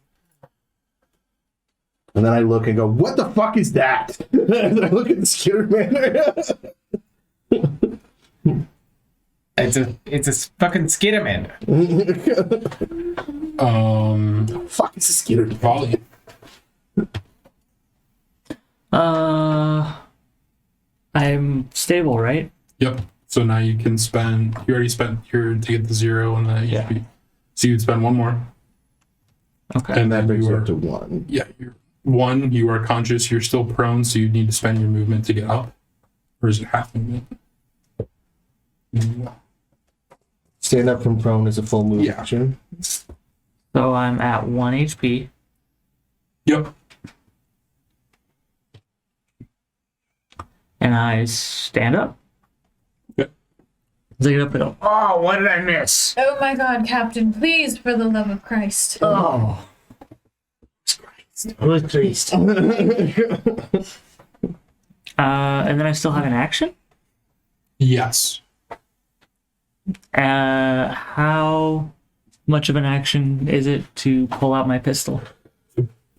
And then I look and go, "What the fuck is that?" And then I look at the Skitter Man. It's a fucking Skidderman. Fuck, it's a skeeter. Volley. I'm stable, right? Yep. So now you can spend. You already spent your to get the 0 and the HP. So you'd spend one more. Okay. And that then brings you you are, up to 1. Yeah, you're 1. You are conscious. You're still prone, so you need to spend your movement to get up, or is it half movement? Stand up from prone is a full move Yeah. action. So I'm at 1 HP. Yep. And I stand up. Yep. I get up and go, oh, what did I miss? Oh my God, Captain! Please, for the love of Christ. Oh. Good Christ. And then I still have an action? Yes. How much of an action is it to pull out my pistol?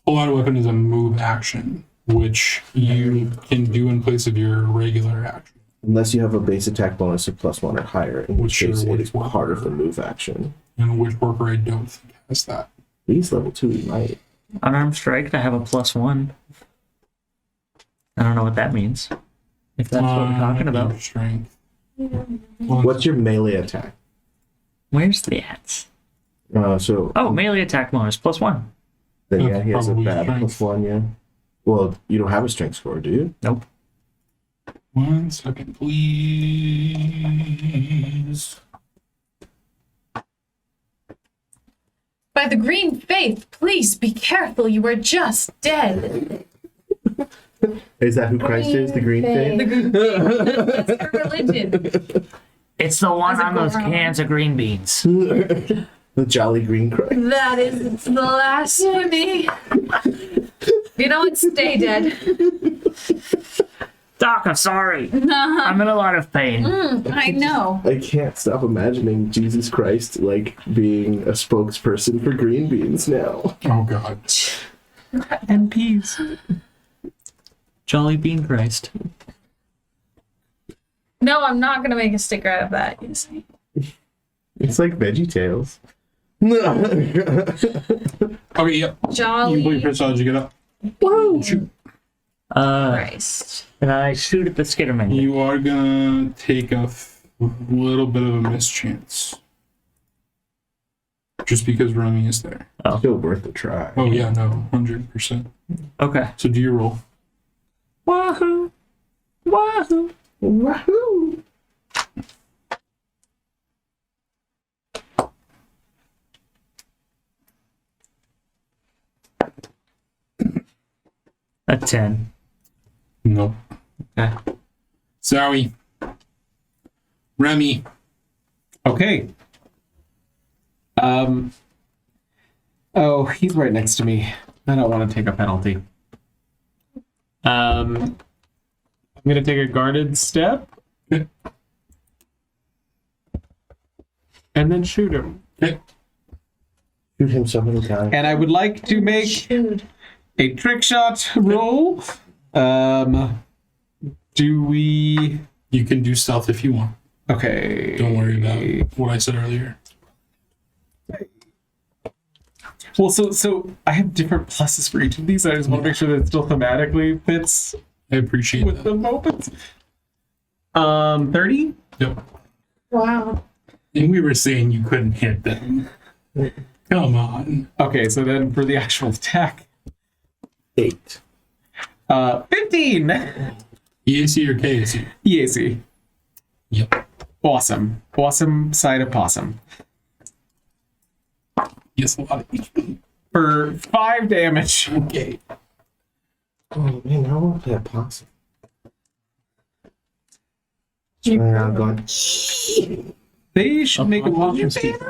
Pull out a weapon is a move action, which you can do in place of your regular action. Unless you have a base attack bonus of +1 or higher, in which Sure, case it what is part of the move action. And which worker I don't think has that. These level 2 you might. Unarmed strike, I have a +1. I don't know what that means. If that's what we're talking about. Your strength. What's your melee attack? Where's the ads? So Oh, melee attack bonus, +1. then yeah, That's he has a probably bad strength. +1, yeah. Well, you don't have a strength score, do you? Nope. 1 second, please. By the green faith, please be careful. You are just dead. Is that who Christ is? The green Green thing? That's her religion. It's the one How's it on go those wrong? cans of green beans. The jolly green Christ. That is blasphemy. You know what? Stay dead. Doc, I'm sorry. I'm in a lot of pain. I know. I can't stop imagining Jesus Christ like being a spokesperson for green beans now. Oh god. And peas. Jolly Bean Christ. No, I'm not gonna make a sticker out of that. You see. It's like Veggie Tales. Okay, yep. You Jolly bleed pistol as you get up. Shoot. Christ. And I shoot at the Skitterman. You are gonna take a little bit of a mischance. Just because Remy is there. Still worth a try. Oh yeah, no, 100%. Okay. So do your roll. Wahoo! Wahoo! Wahoo! A 10. Nope. Okay. Zowie. Remy. Okay. Oh, he's right next to me. I don't want to take a penalty. I'm gonna take a guarded step. Okay. And then shoot him. Okay. Shoot him so many times. And I would like to make Shoot. a trick shot roll. Do we... You can do stealth if you want. Okay. Don't worry about what I said earlier. Well, so I have different pluses for each of these. I just want to make sure that it still thematically fits I appreciate with that. the moments. 30? Yep. Wow. And we were saying you couldn't hit them. Come on. Okay, so then for the actual attack, 8. 15 EAC or KAC? EAC. Yep. Awesome. Awesome side of possum. Yes, a lot of HP. For 5 damage. Okay. Oh man, I want that possum. I'm going. They should make a possum Steve.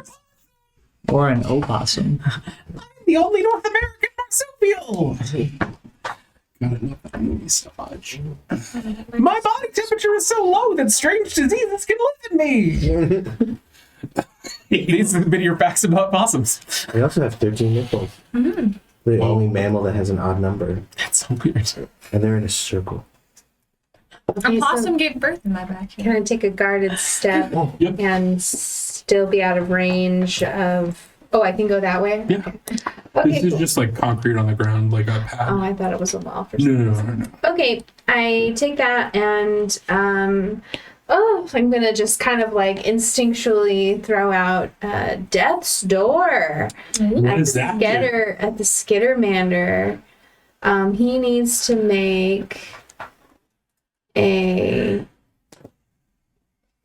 Or an opossum. the only North American marsupial. God, I love that movie so much. My body temperature is so low that strange diseases can live in me. These have been your facts about possums. They also have 13 nipples. The only mammal that has an odd number. That's so weird. And they're in a circle. A possum gave birth in my backyard. Can I take a guarded step Yep. and still be out of range of Oh, I can go that way? Yeah. Okay, This is cool. just like concrete on the ground, like a pad. Oh, I thought it was a wall for No, some no, reason. no, no, no. Okay, I take that and I'm gonna just kind of like instinctually throw out Death's Door What is that? at the Skittermander. He needs to make a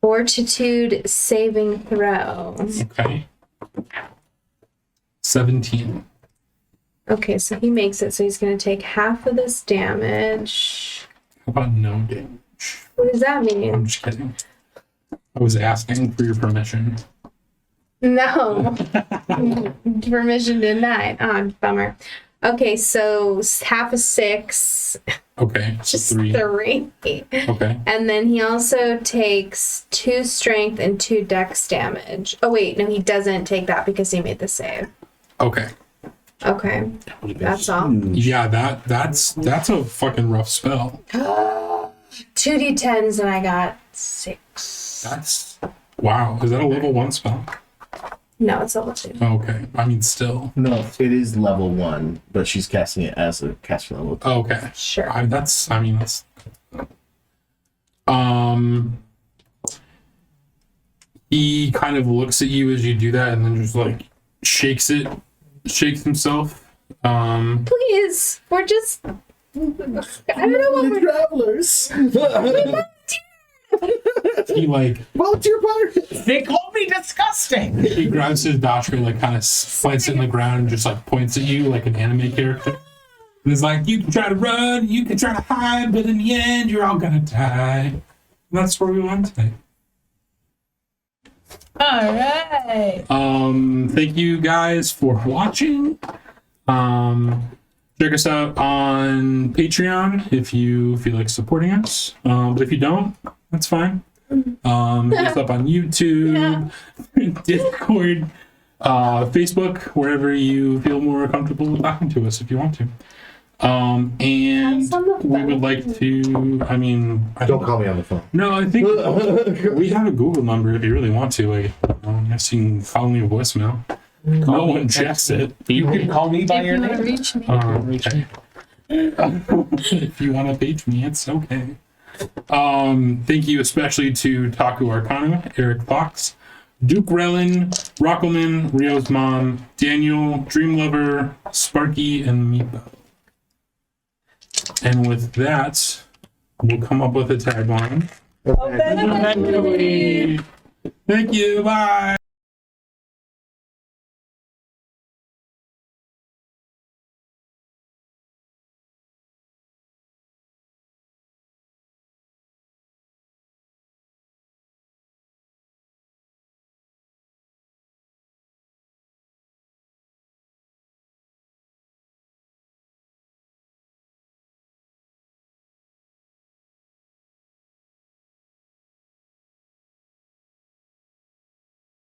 Fortitude saving throw. Okay. 17. Okay, so he makes it, so he's gonna take half of this damage. How about no damage? What does that mean? I'm just kidding. I was asking for your permission. No. Permission denied. Oh, bummer. Okay, so half a 6, Okay, so just 3. 3. Okay. And then he also takes 2 strength and 2 dex damage. Oh, wait, no, he doesn't take that because he made the save. Okay. Okay, that's all. Yeah, that's a fucking rough spell. 2d10s and I got 6. That's wow. Is that a level 1 spell? No, it's level 2. Okay. I mean, still. No, it is level 1, but she's casting it as a caster level 2. Okay. Sure. That's. He kind of looks at you as you do that, and then just like shakes himself. Please, we're just. I don't know what we're. Travelers! He like Volunteer pirate! They call me disgusting. he grabs his dashka, like kind of plants it in the ground, and just like points at you like an anime character. And he's like, "You can try to run, you can try to hide, but in the end, you're all gonna die." And that's where we went today. All right. Thank you guys for watching. Check us out on Patreon if you feel like supporting us. But if you don't, that's fine. Hit us up on YouTube, Discord, Facebook, wherever you feel more comfortable talking to us if you want to. And we would like to, I mean, Don't call me on the phone. no, I think we have a Google number if you really want to. Like, I guess you can call me a voicemail. No one checks it. You can call me by If your you want to name. reach me. Okay. If you want to page me, it's okay. Thank you especially to Taku Arcana, Eric Fox, Duke Relin, Rockelman, Rio's mom, Daniel, Dreamlover, Sparky, and Meepo. And with that, we'll come up with a tagline. Thank you. Bye.